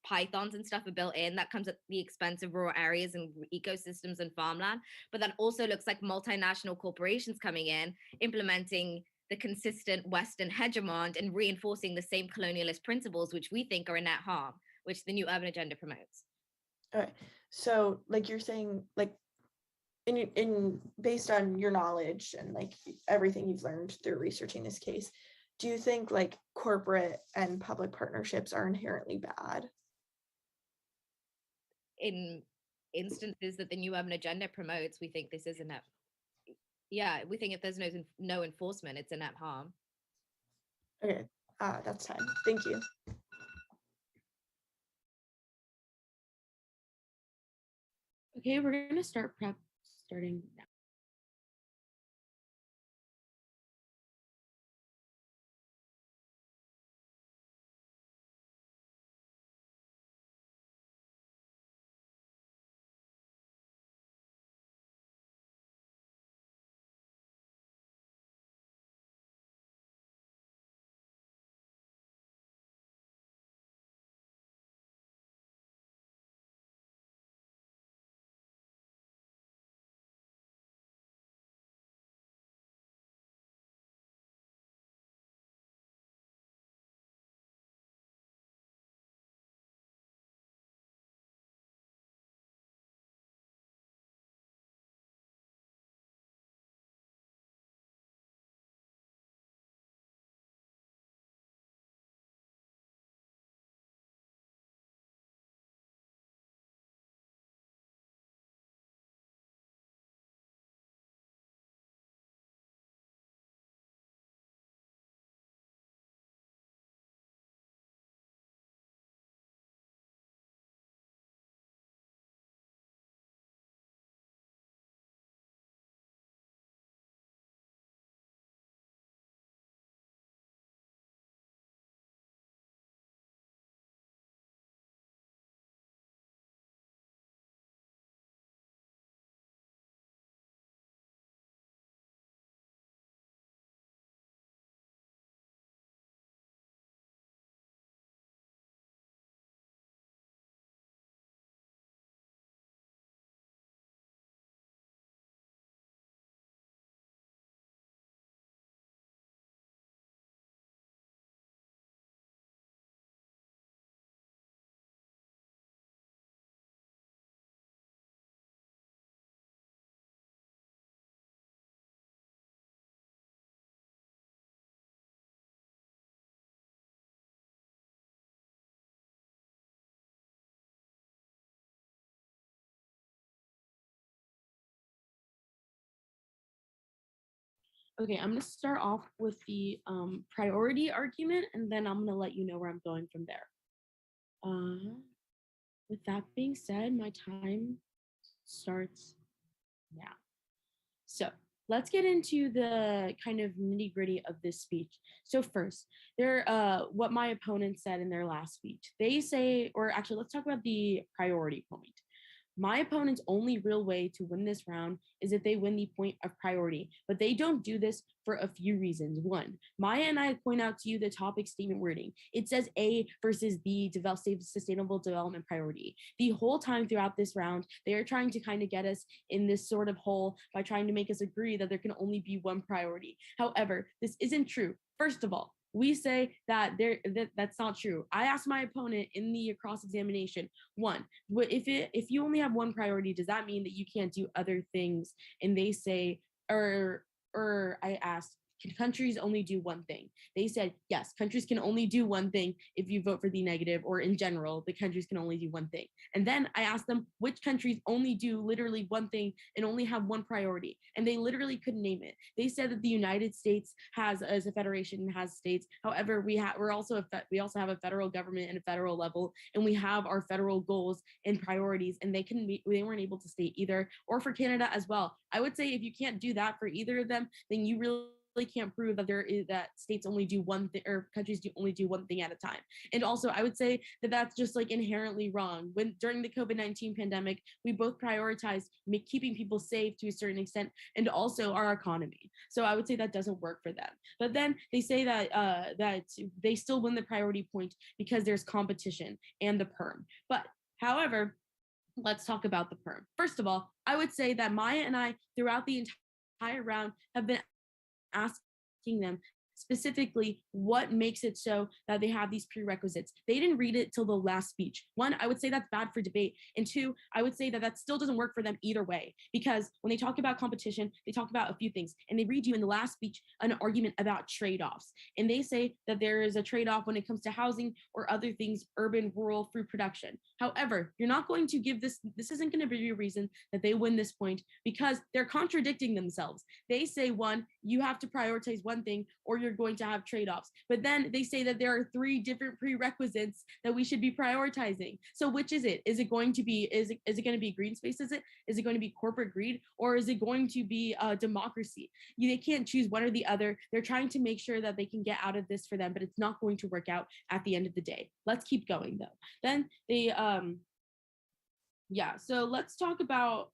pythons and stuff are built in, that comes at the expense of rural areas and ecosystems and farmland. But that also looks like multinational corporations coming in, implementing the consistent Western hegemon and reinforcing the same colonialist principles, which we think are a net harm, which the new urban agenda promotes. All right. So like you're saying, like in based on your knowledge and like everything you've learned through researching this case, do you think like corporate and public partnerships are inherently bad? In instances that the new urban agenda promotes, we think this is a net. Yeah, we think if there's no enforcement, it's a net harm. Okay, that's time. Thank you. Okay, we're gonna start starting now. Okay, I'm gonna start off with the priority argument, and then I'm gonna let you know where I'm going from there. With that being said, my time starts now. So let's get into the kind of nitty gritty of this speech. So first, what my opponent said in their last speech. They say, or actually, let's talk about the priority point. My opponent's only real way to win this round is if they win the point of priority, but they don't do this for a few reasons. One, Maya and I point out to you the topic statement wording. It says A versus B, sustainable development priority. The whole time throughout this round, they are trying to kind of get us in this sort of hole by trying to make us agree that there can only be one priority. However, this isn't true. First of all, we say that that's not true. I asked my opponent in the cross-examination, one, if you only have one priority, does that mean that you can't do other things? And they say, or I asked, countries only do one thing. They said, yes, countries can only do one thing if you vote for the negative, or in general, the countries can only do one thing. And then I asked them which countries only do literally one thing and only have one priority. And they literally couldn't name it. They said that the United States has, as a federation, has states. However, we also have a federal government and a federal level, and we have our federal goals and priorities, and they weren't able to state either, or for Canada as well. I would say if you can't do that for either of them, then you really can't prove that states only do one thing, or countries only do one thing at a time. And also, I would say that that's just like inherently wrong. When during the COVID-19 pandemic, we both prioritized keeping people safe to a certain extent, and also our economy. So I would say that doesn't work for them. But then they say that they still win the priority point because there's competition and the perm. But however, let's talk about the perm. First of all, I would say that Maya and I, throughout the entire round, have been asking them specifically what makes it so that they have these prerequisites. They didn't read it till the last speech. One, I would say that's bad for debate. And two, I would say that that still doesn't work for them either way, because when they talk about competition, they talk about a few things, and they read you in the last speech an argument about trade-offs. And they say that there is a trade-off when it comes to housing or other things, urban, rural, food production. However, you're not going to give this isn't going to be a reason that they win this point, because they're contradicting themselves. They say, one, you have to prioritize one thing, or you're going to have trade-offs. But then they say that there are 3 different prerequisites that we should be prioritizing. So which is it? Is it going to be going to be green space? Is it going to be corporate greed, or is it going to be democracy? They can't choose one or the other. They're trying to make sure that they can get out of this for them, but it's not going to work out at the end of the day. Let's keep going though. Then they so let's talk about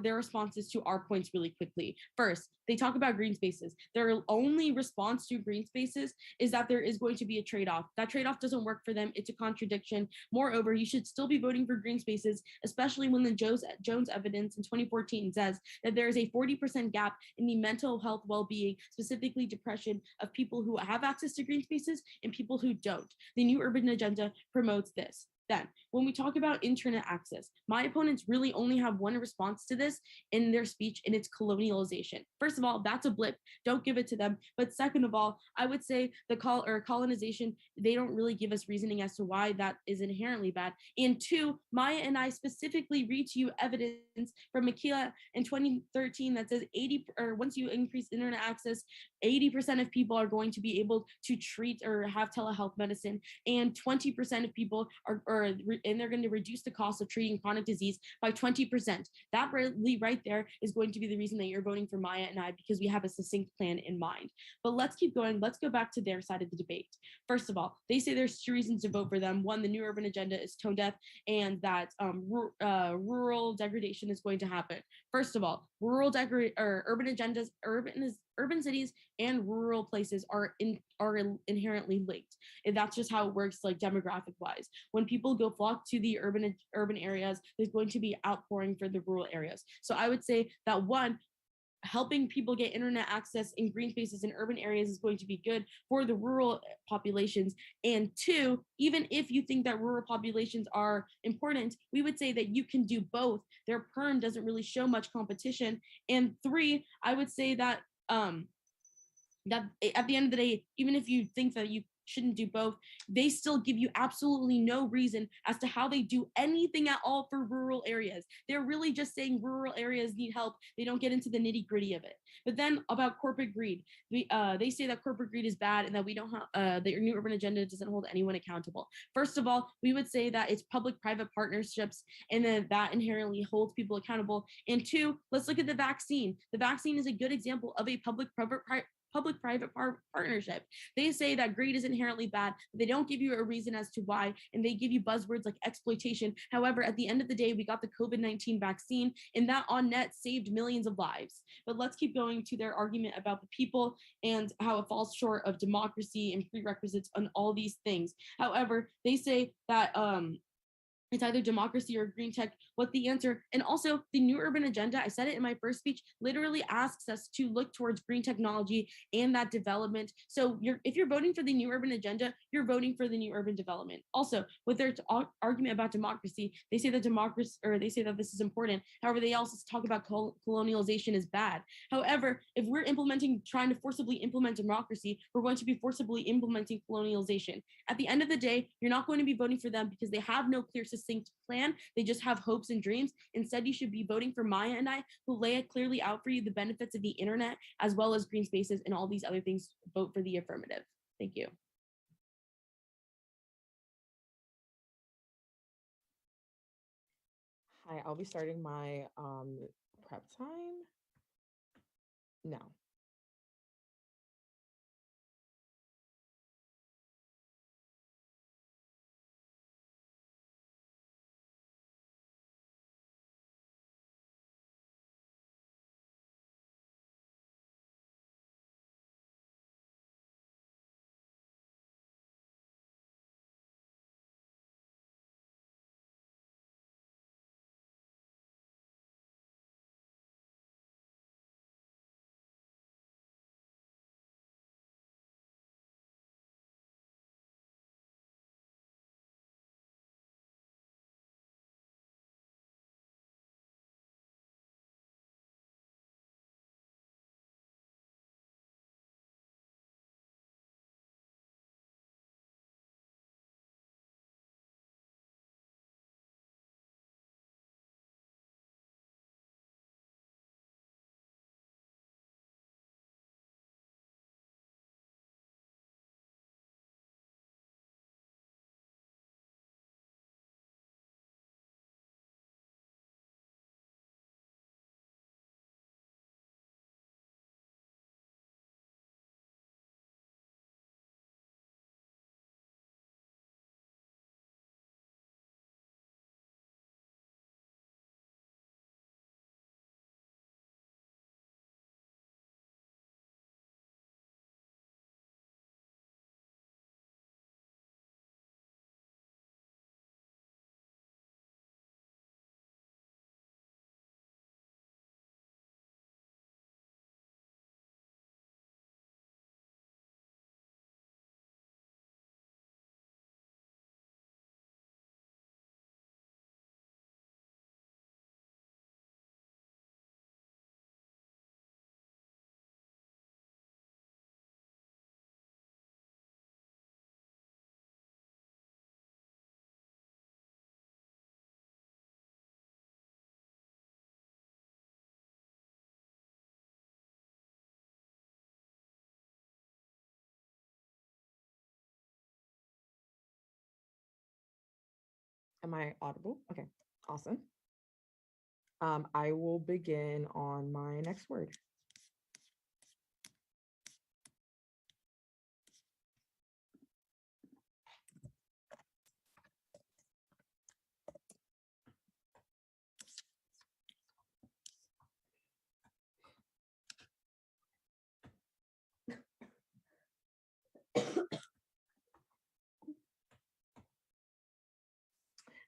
their responses to our points really quickly. First, they talk about green spaces. Their only response to green spaces is that there is going to be a trade-off. That trade-off doesn't work for them. It's a contradiction. Moreover, you should still be voting for green spaces, especially when the Jones evidence in 2014 says that there is a 40% gap in the mental health well-being, specifically depression, of people who have access to green spaces and people who don't. The New Urban Agenda promotes this. Then, when we talk about internet access, my opponents really only have one response to this in their speech, and it's colonialization. First of all, that's a blip. Don't give it to them. But second of all, I would say the colonization, they don't really give us reasoning as to why that is inherently bad. And two, Maya and I specifically read to you evidence from Makila in 2013 that says once you increase internet access, 80% of people are going to be able to treat or have telehealth medicine, and 20% of people and they're going to reduce the cost of treating chronic disease by 20%. That really right there is going to be the reason that you're voting for Maya and I, because we have a succinct plan in mind. But let's keep going. Let's go back to their side of the debate. First of all, they say there's 2 reasons to vote for them. One, the New Urban Agenda is tone deaf, and that rural degradation is going to happen. First of all, urban agendas, urban cities and rural places are inherently linked. And that's just how it works, like demographic wise. When people flock to the urban areas, there's going to be outpouring for the rural areas. So I would say that one, helping people get internet access in green spaces in urban areas is going to be good for the rural populations. And two, even if you think that rural populations are important, we would say that you can do both. Their perm doesn't really show much competition. And three, I would say that that at the end of the day, even if you think that you shouldn't do both, they still give you absolutely no reason as to how they do anything at all for rural areas. They're really just saying rural areas need help. They don't get into the nitty gritty of it. But then about corporate greed, they say that corporate greed is bad and that we don't have, the New Urban Agenda doesn't hold anyone accountable. First of all, we would say that it's public-private partnerships, and then that inherently holds people accountable. And two, let's look at the vaccine. The vaccine is a good example of a public-private partnership. They say that greed is inherently bad, but they don't give you a reason as to why, and they give you buzzwords like exploitation. However, at the end of the day, we got the COVID-19 vaccine, and that on net saved millions of lives. But let's keep going to their argument about the people and how it falls short of democracy and prerequisites on all these things. However, they say that It's either democracy or green tech. What the answer? And also, the new urban agenda, I said it in my first speech, literally asks us to look towards green technology and that development. So if you're voting for the new urban agenda, you're voting for the new urban development. Also, with their argument about democracy, they say that they say that this is important. However, they also talk about colonialization is bad. However, if we're trying to forcibly implement democracy, we're going to be forcibly implementing colonialization. At the end of the day, you're not going to be voting for them because they have no clear succinct plan. They just have hopes and dreams. Instead, you should be voting for Maya and I, who lay it clearly out for you the benefits of the internet, as well as green spaces and all these other things. Vote for the affirmative. Thank you. Hi, I'll be starting my prep time now. Am I audible? Okay, awesome. I will begin on my next word.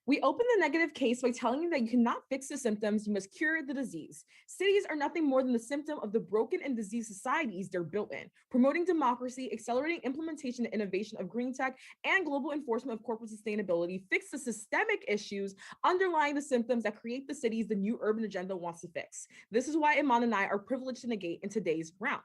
We open the negative case by telling you that you cannot fix the symptoms, you must cure the disease. Cities are nothing more than the symptom of the broken and diseased societies they're built in, promoting democracy, accelerating implementation and innovation of green tech, and global enforcement of corporate sustainability fix the systemic issues underlying the symptoms that create the cities the new urban agenda wants to fix. This is why Iman and I are privileged to negate in today's round.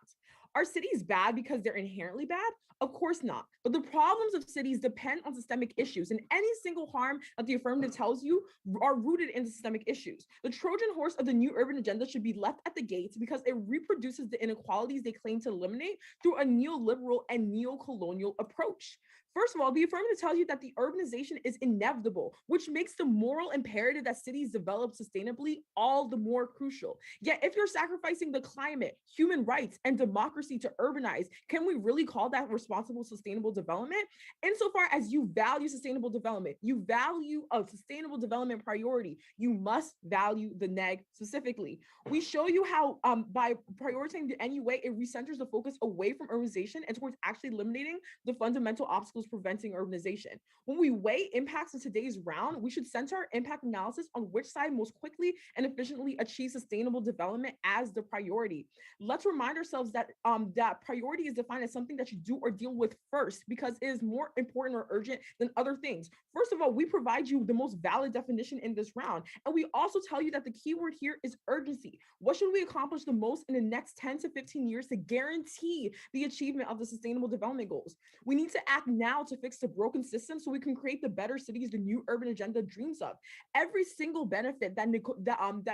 Are cities bad because they're inherently bad? Of course not. But the problems of cities depend on systemic issues, and any single harm that the affirmative tells you are rooted in systemic issues. The Trojan horse of the new urban agenda should be left at the gates because it reproduces the inequalities they claim to eliminate through a neoliberal and neo-colonial approach. First of all, the affirmative tells you that the urbanization is inevitable, which makes the moral imperative that cities develop sustainably all the more crucial. Yet if you're sacrificing the climate, human rights, and democracy to urbanize, can we really call that responsible sustainable development? Insofar as you value sustainable development, you value a sustainable development priority, you must value the neg specifically. We show you how by prioritizing the NUA, it recenters the focus away from urbanization and towards actually eliminating the fundamental obstacles as preventing urbanization. When we weigh impacts in today's round, we should center our impact analysis on which side most quickly and efficiently achieves sustainable development as the priority. Let's remind ourselves that that priority is defined as something that you do or deal with first because it is more important or urgent than other things. First of all, we provide you the most valid definition in this round. And we also tell you that the key word here is urgency. What should we accomplish the most in the next 10 to 15 years to guarantee the achievement of the Sustainable Development Goals? We need to act now to fix the broken system so we can create the better cities the new urban agenda dreams of. Every single benefit that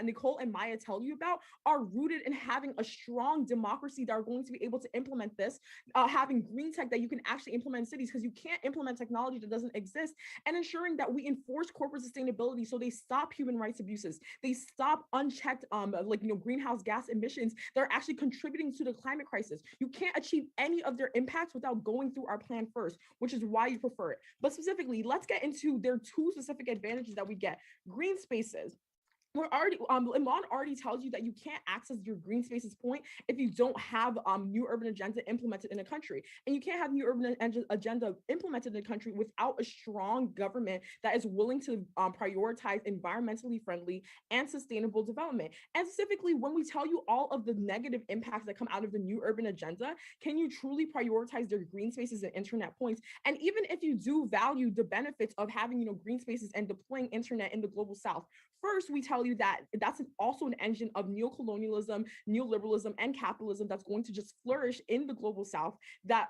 Nicole and Maya tell you about are rooted in having a strong democracy that are going to be able to implement this, having green tech that you can actually implement in cities, because you can't implement technology that doesn't exist, and ensuring that we enforce corporate sustainability so they stop human rights abuses, they stop unchecked greenhouse gas emissions that are actually contributing to the climate crisis. You can't achieve any of their impacts without going through our plan first, which is why you prefer it. But specifically, let's get into their two specific advantages that we get. Green spaces. We're already, Iman already tells you that you can't access your green spaces point if you don't have new urban agenda implemented in a country. And you can't have new urban agenda implemented in a country without a strong government that is willing to prioritize environmentally friendly and sustainable development. And specifically, when we tell you all of the negative impacts that come out of the new urban agenda, can you truly prioritize their green spaces and internet points? And even if you do value the benefits of having, green spaces and deploying internet in the global South, first, we tell you that that's also an engine of neocolonialism, neoliberalism, and capitalism that's going to just flourish in the global South. That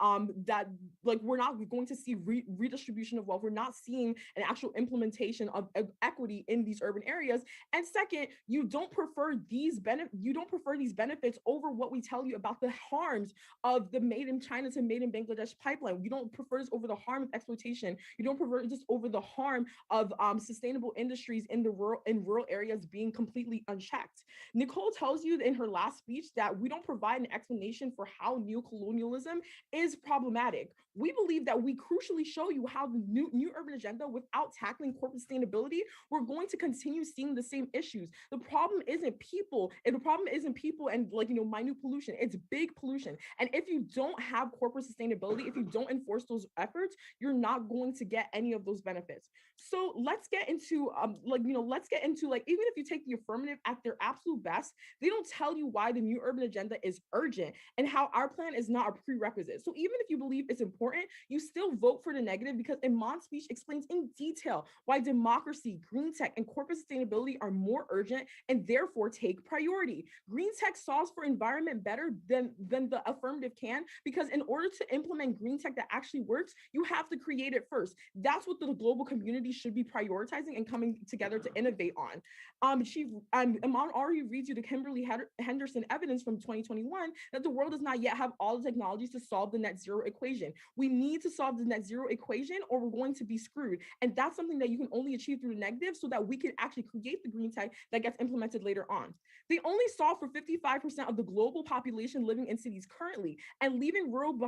we're not going to see redistribution of wealth. We're not seeing an actual implementation of equity in these urban areas. And second, you don't prefer these benefits over what we tell you about the harms of the made in China to made in Bangladesh pipeline. You don't prefer this over the harm of exploitation. You don't prefer this over the harm of sustainable industries in rural areas being completely unchecked. Nicole tells you in her last speech that we don't provide an explanation for how neocolonialism is problematic. We believe that we crucially show you how the new urban agenda, without tackling corporate sustainability, we're going to continue seeing the same issues. The problem isn't people, and minute pollution. It's big pollution. And if you don't have corporate sustainability, if you don't enforce those efforts, you're not going to get any of those benefits. So let's get into even if you take the affirmative at their absolute best, they don't tell you why the new urban agenda is urgent and how our plan is not a prerequisite. So even if you believe it's important, you still vote for the negative because Iman's speech explains in detail why democracy, green tech, and corporate sustainability are more urgent and therefore take priority. Green tech solves for environment better than the affirmative can, because in order to implement green tech that actually works, you have to create it first. That's what the global community should be prioritizing and coming together to innovate on. Iman already reads you the Kimberly Henderson evidence from 2021 that the world does not yet have all the technologies to solve the net zero equation. We need to solve the net zero equation or we're going to be screwed. And that's something that you can only achieve through the negative so that we can actually create the green tech that gets implemented later on. They only solve for 55% of the global population living in cities currently, and leaving rural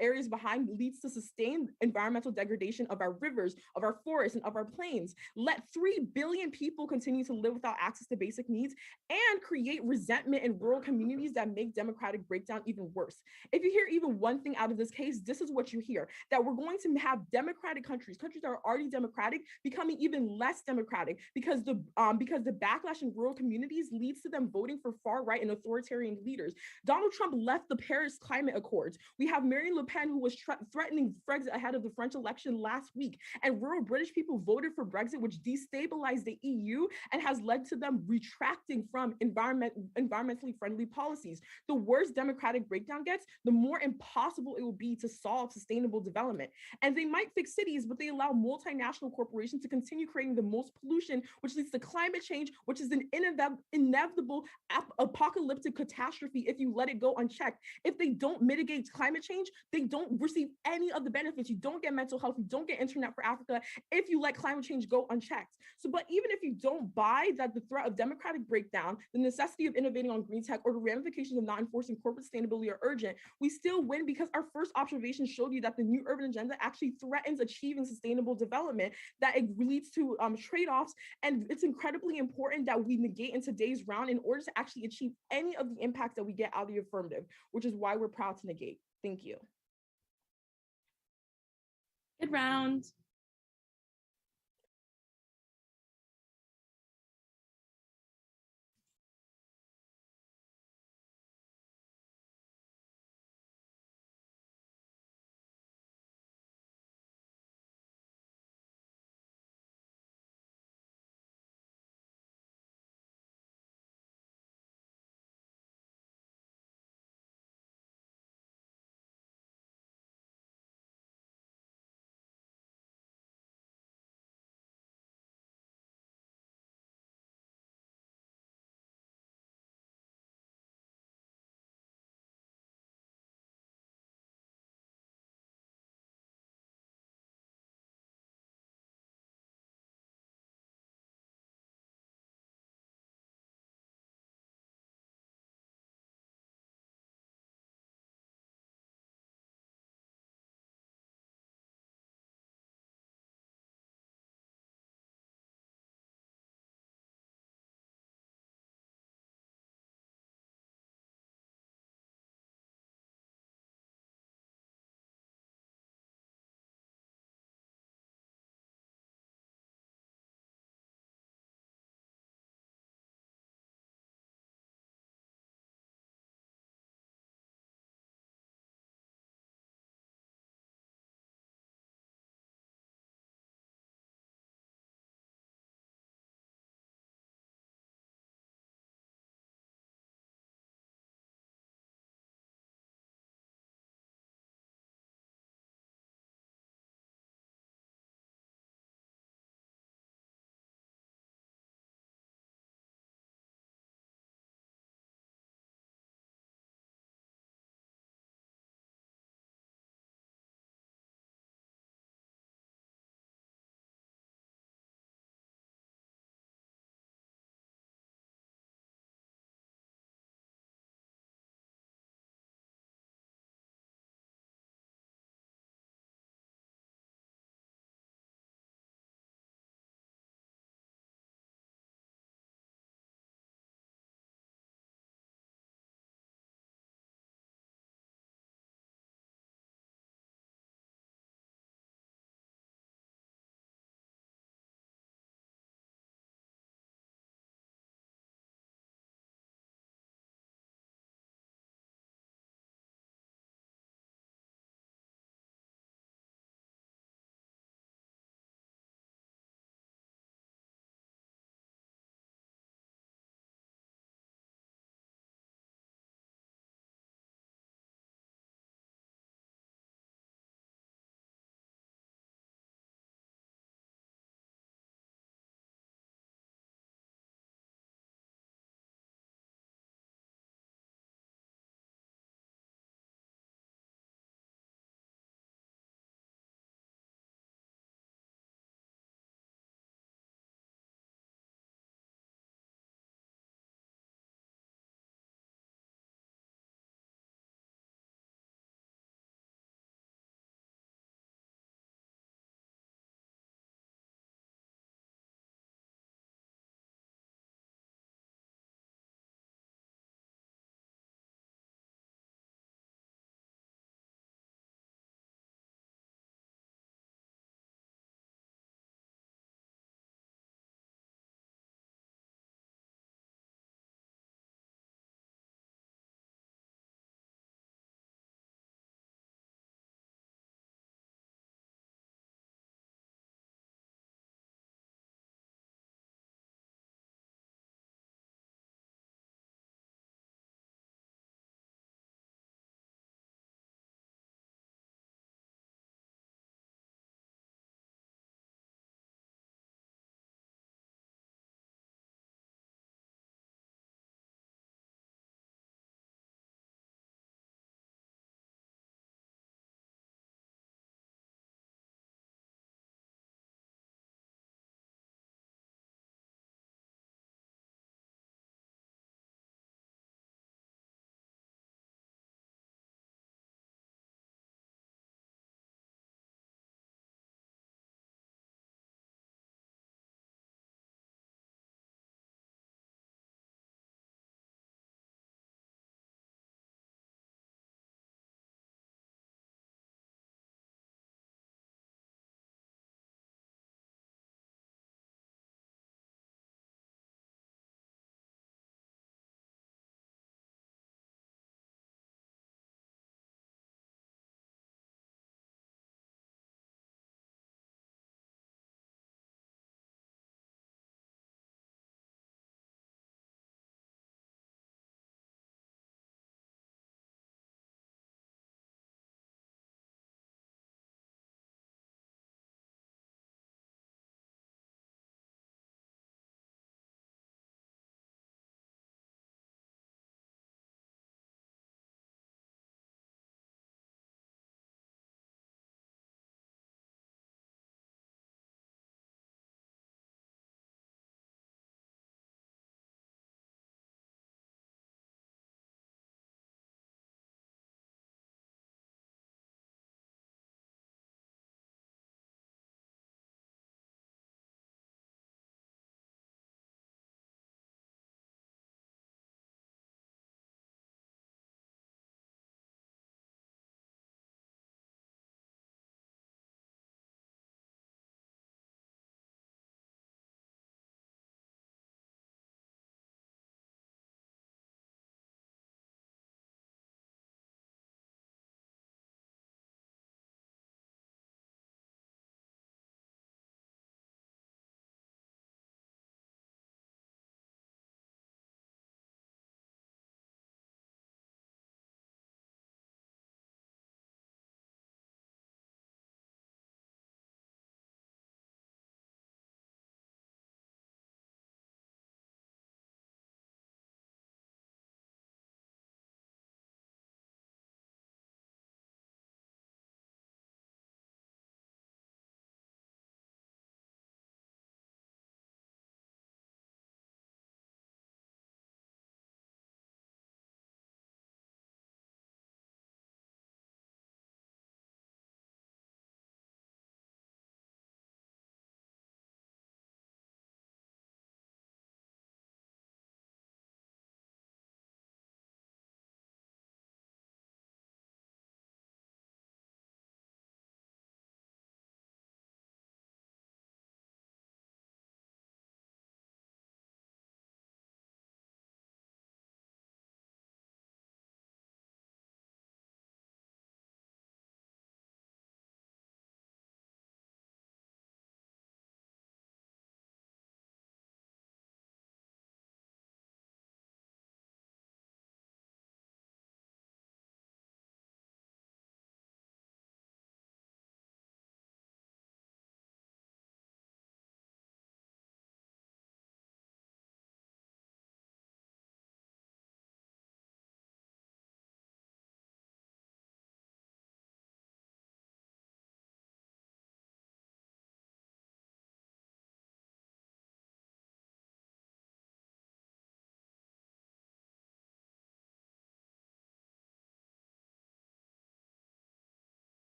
areas behind leads to sustained environmental degradation of our rivers, of our forests, and of our plains. Let 3 billion people continue to live without access to basic needs and create resentment in rural communities that make democratic breakdown even worse. If you hear even one thing out of this case, this is what you hear: that we're going to have democratic countries that are already democratic, becoming even less democratic because the backlash in rural communities leads to them voting for far right and authoritarian leaders. Donald Trump left the Paris Climate Accords. We have Marine Le Pen, who was threatening Brexit ahead of the French election last week, and rural British people voted for Brexit, which destabilized the EU and has led to them retracting from environmentally friendly policies. The worse democratic breakdown gets, the more impossible it will be to solve sustainable development. And they might fix cities, but they allow multinational corporations to continue creating the most pollution, which leads to climate change, which is an inevitable apocalyptic catastrophe if you let it go unchecked. If they don't mitigate climate change, they don't receive any of the benefits. You don't get mental health, you don't get internet for Africa if you let climate change go unchecked. So, but even if you don't buy that the threat of democratic breakdown, the necessity of innovating on green tech, or the ramifications of not enforcing corporate sustainability are urgent, we still win because our first observation showed you that the new urban agenda actually threatens achieving sustainable development, that it leads to trade-offs, and it's incredibly important that we negate in today's round in order to actually achieve any of the impacts that we get out of the affirmative, which is why we're proud to negate. Thank you. Good round.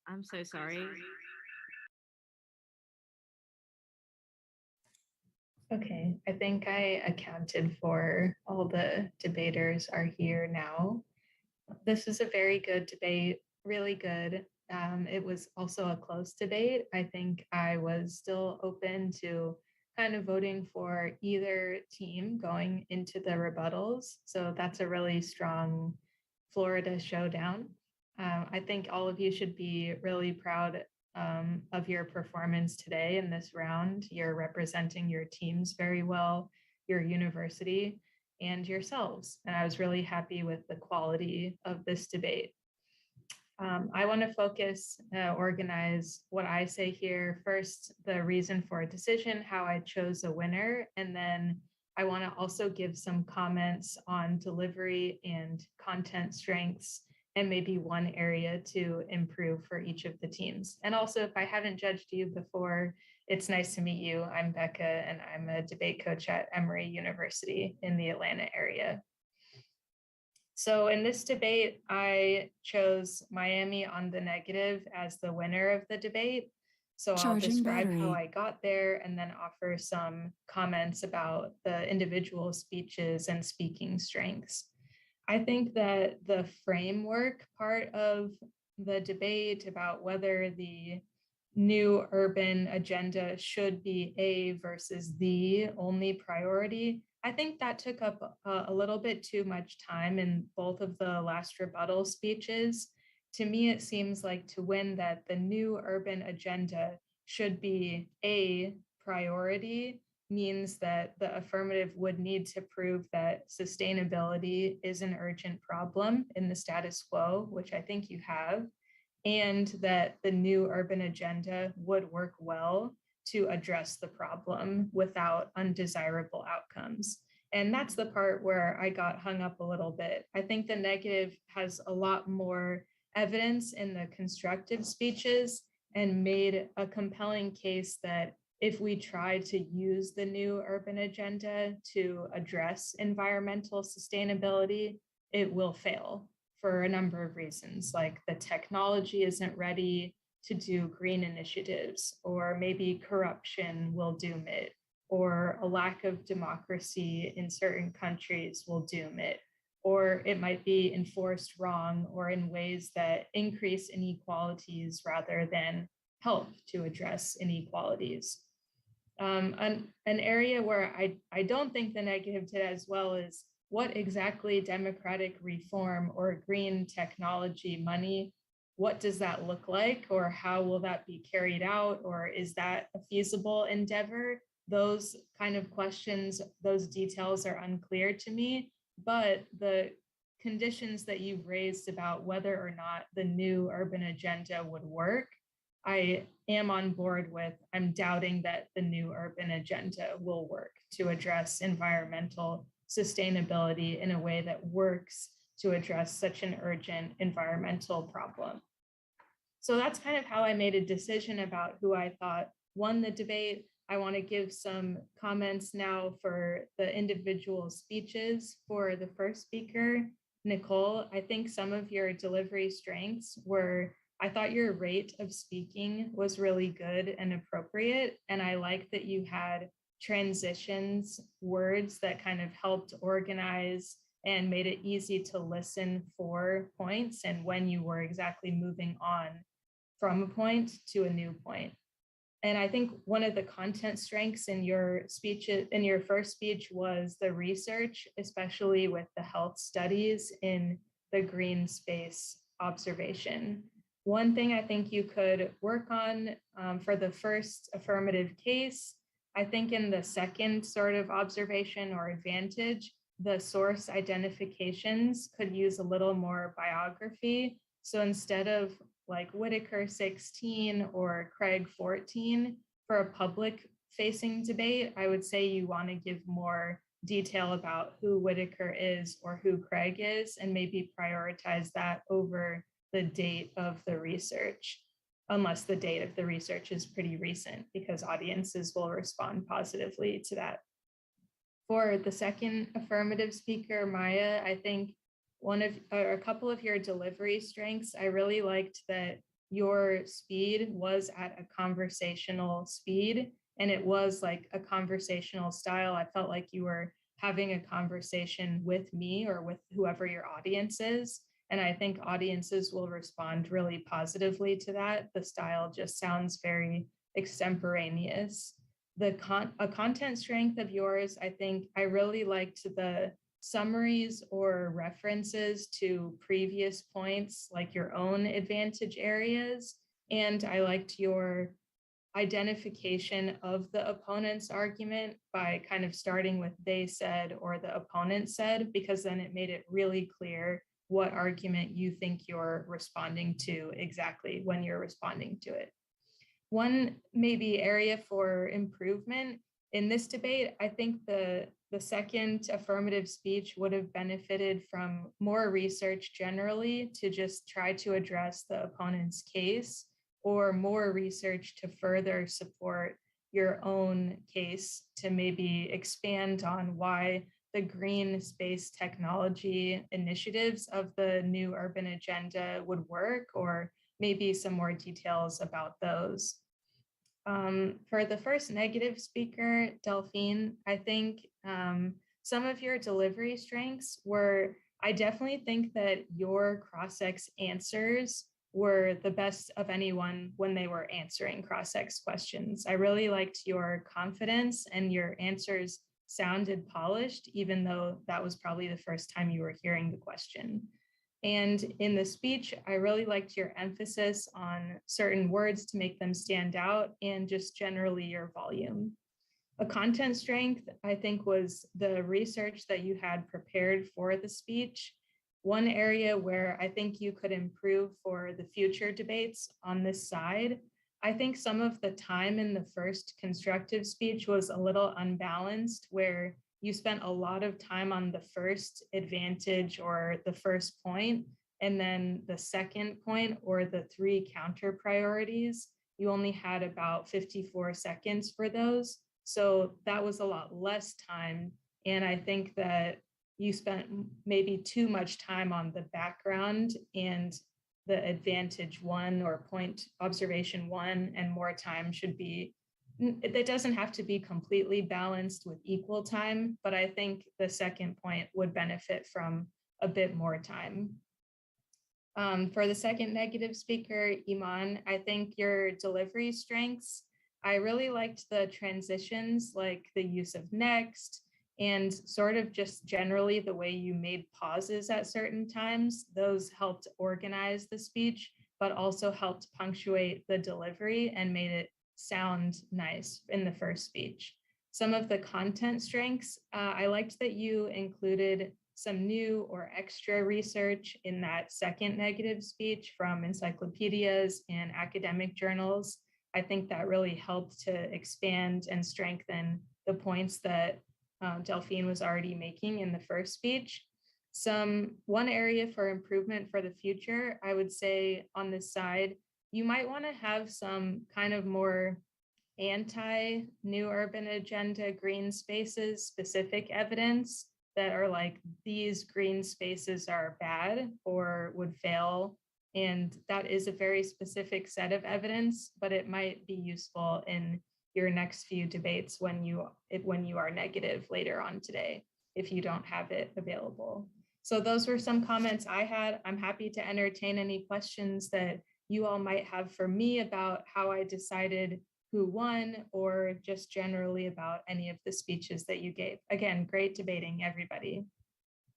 I'm so sorry. Okay, I think I accounted for all the debaters are here now. This is a very good debate, really good. It was also a close debate. I think I was still open to kind of voting for either team going into the rebuttals. So that's a really strong Florida showdown. I think all of you should be really proud of your performance today in this round. You're representing your teams very well, your university, and yourselves. And I was really happy with the quality of this debate. I want to organize what I say here. First, the reason for a decision, how I chose a winner, and then I want to also give some comments on delivery and content strengths, and maybe one area to improve for each of the teams. And also, if I haven't judged you before, it's nice to meet you. I'm Becca, and I'm a debate coach at Emory University in the Atlanta area. So in this debate, I chose Miami on the negative as the winner of the debate. So I'll describe how I got there and then offer some comments about the individual speeches and speaking strengths. I think that the framework part of the debate about whether the new urban agenda should be a versus the only priority, I think that took up a little bit too much time in both of the last rebuttal speeches. To me, it seems like to win that the new urban agenda should be a priority means that the affirmative would need to prove that sustainability is an urgent problem in the status quo, which I think you have, and that the new urban agenda would work well to address the problem without undesirable outcomes. And that's the part where I got hung up a little bit. I think the negative has a lot more evidence in the constructive speeches and made a compelling case that if we try to use the new urban agenda to address environmental sustainability, it will fail for a number of reasons, like the technology isn't ready to do green initiatives, or maybe corruption will doom it, or a lack of democracy in certain countries will doom it, or it might be enforced wrong or in ways that increase inequalities rather than help to address inequalities. An area where I don't think the negative did as well is what exactly democratic reform or green technology money, what does that look like, or how will that be carried out, or is that a feasible endeavor? Those kind of questions, those details are unclear to me, but the conditions that you've raised about whether or not the new urban agenda would work, I am on board with. I'm doubting that the new urban agenda will work to address environmental sustainability in a way that works to address such an urgent environmental problem. So that's kind of how I made a decision about who I thought won the debate. I want to give some comments now for the individual speeches. For the first speaker, Nicole, I think some of your delivery strengths were, I thought your rate of speaking was really good and appropriate. And I liked that you had transitions, words that kind of helped organize and made it easy to listen for points and when you were exactly moving on from a point to a new point. And I think one of the content strengths in your speech, in your first speech, was the research, especially with the health studies in the green space observation. One thing I think you could work on for the first affirmative case, I think in the second sort of observation or advantage, the source identifications could use a little more biography. So instead of like Whitaker 16 or Craig 14 for a public facing debate, I would say you want to give more detail about who Whitaker is or who Craig is, and maybe prioritize that over the date of the research, unless the date of the research is pretty recent, because audiences will respond positively to that. For the second affirmative speaker, Maya, I think a couple of your delivery strengths, I really liked that your speed was at a conversational speed, and it was like a conversational style. I felt like you were having a conversation with me or with whoever your audience is. And I think audiences will respond really positively to that. The style just sounds very extemporaneous. A content strength of yours, I think I really liked the summaries or references to previous points, like your own advantage areas. And I liked your identification of the opponent's argument by kind of starting with they said or the opponent said, because then it made it really clear what argument you think you're responding to exactly when you're responding to it. One maybe area for improvement in this debate, I think the second affirmative speech would have benefited from more research generally to just try to address the opponent's case, or more research to further support your own case, to maybe expand on why the green space technology initiatives of the new urban agenda would work, or maybe some more details about those. For the first negative speaker, Delphine, I think some of your delivery strengths were, I definitely think that your cross-ex answers were the best of anyone when they were answering cross-ex questions. I really liked your confidence, and your answers sounded polished, even though that was probably the first time you were hearing the question. And in the speech, I really liked your emphasis on certain words to make them stand out, and just generally your volume. A content strength, I think, was the research that you had prepared for the speech. One area where I think you could improve for the future debates on this side, I think some of the time in the first constructive speech was a little unbalanced, where you spent a lot of time on the first advantage or the first point, and then the second point or the three counter priorities, you only had about 54 seconds for those. So that was a lot less time. And I think that you spent maybe too much time on the background and the advantage one or point observation one, and more time should be, it doesn't have to be completely balanced with equal time, but I think the second point would benefit from a bit more time. For the second negative speaker, Iman, I think your delivery strengths, I really liked the transitions, like the use of next, and sort of just generally the way you made pauses at certain times. Those helped organize the speech, but also helped punctuate the delivery and made it sound nice in the first speech. Some of the content strengths, I liked that you included some new or extra research in that second negative speech from encyclopedias and academic journals. I think that really helped to expand and strengthen the points that Delphine was already making in the first speech. One area for improvement for the future, I would say on this side, you might want to have some kind of more anti-new urban agenda green spaces specific evidence that are like, these green spaces are bad or would fail. And that is a very specific set of evidence, but it might be useful in your next few debates when you are negative later on today, if you don't have it available. So those were some comments I had. I'm happy to entertain any questions that you all might have for me about how I decided who won, or just generally about any of the speeches that you gave. Again, great debating, everybody.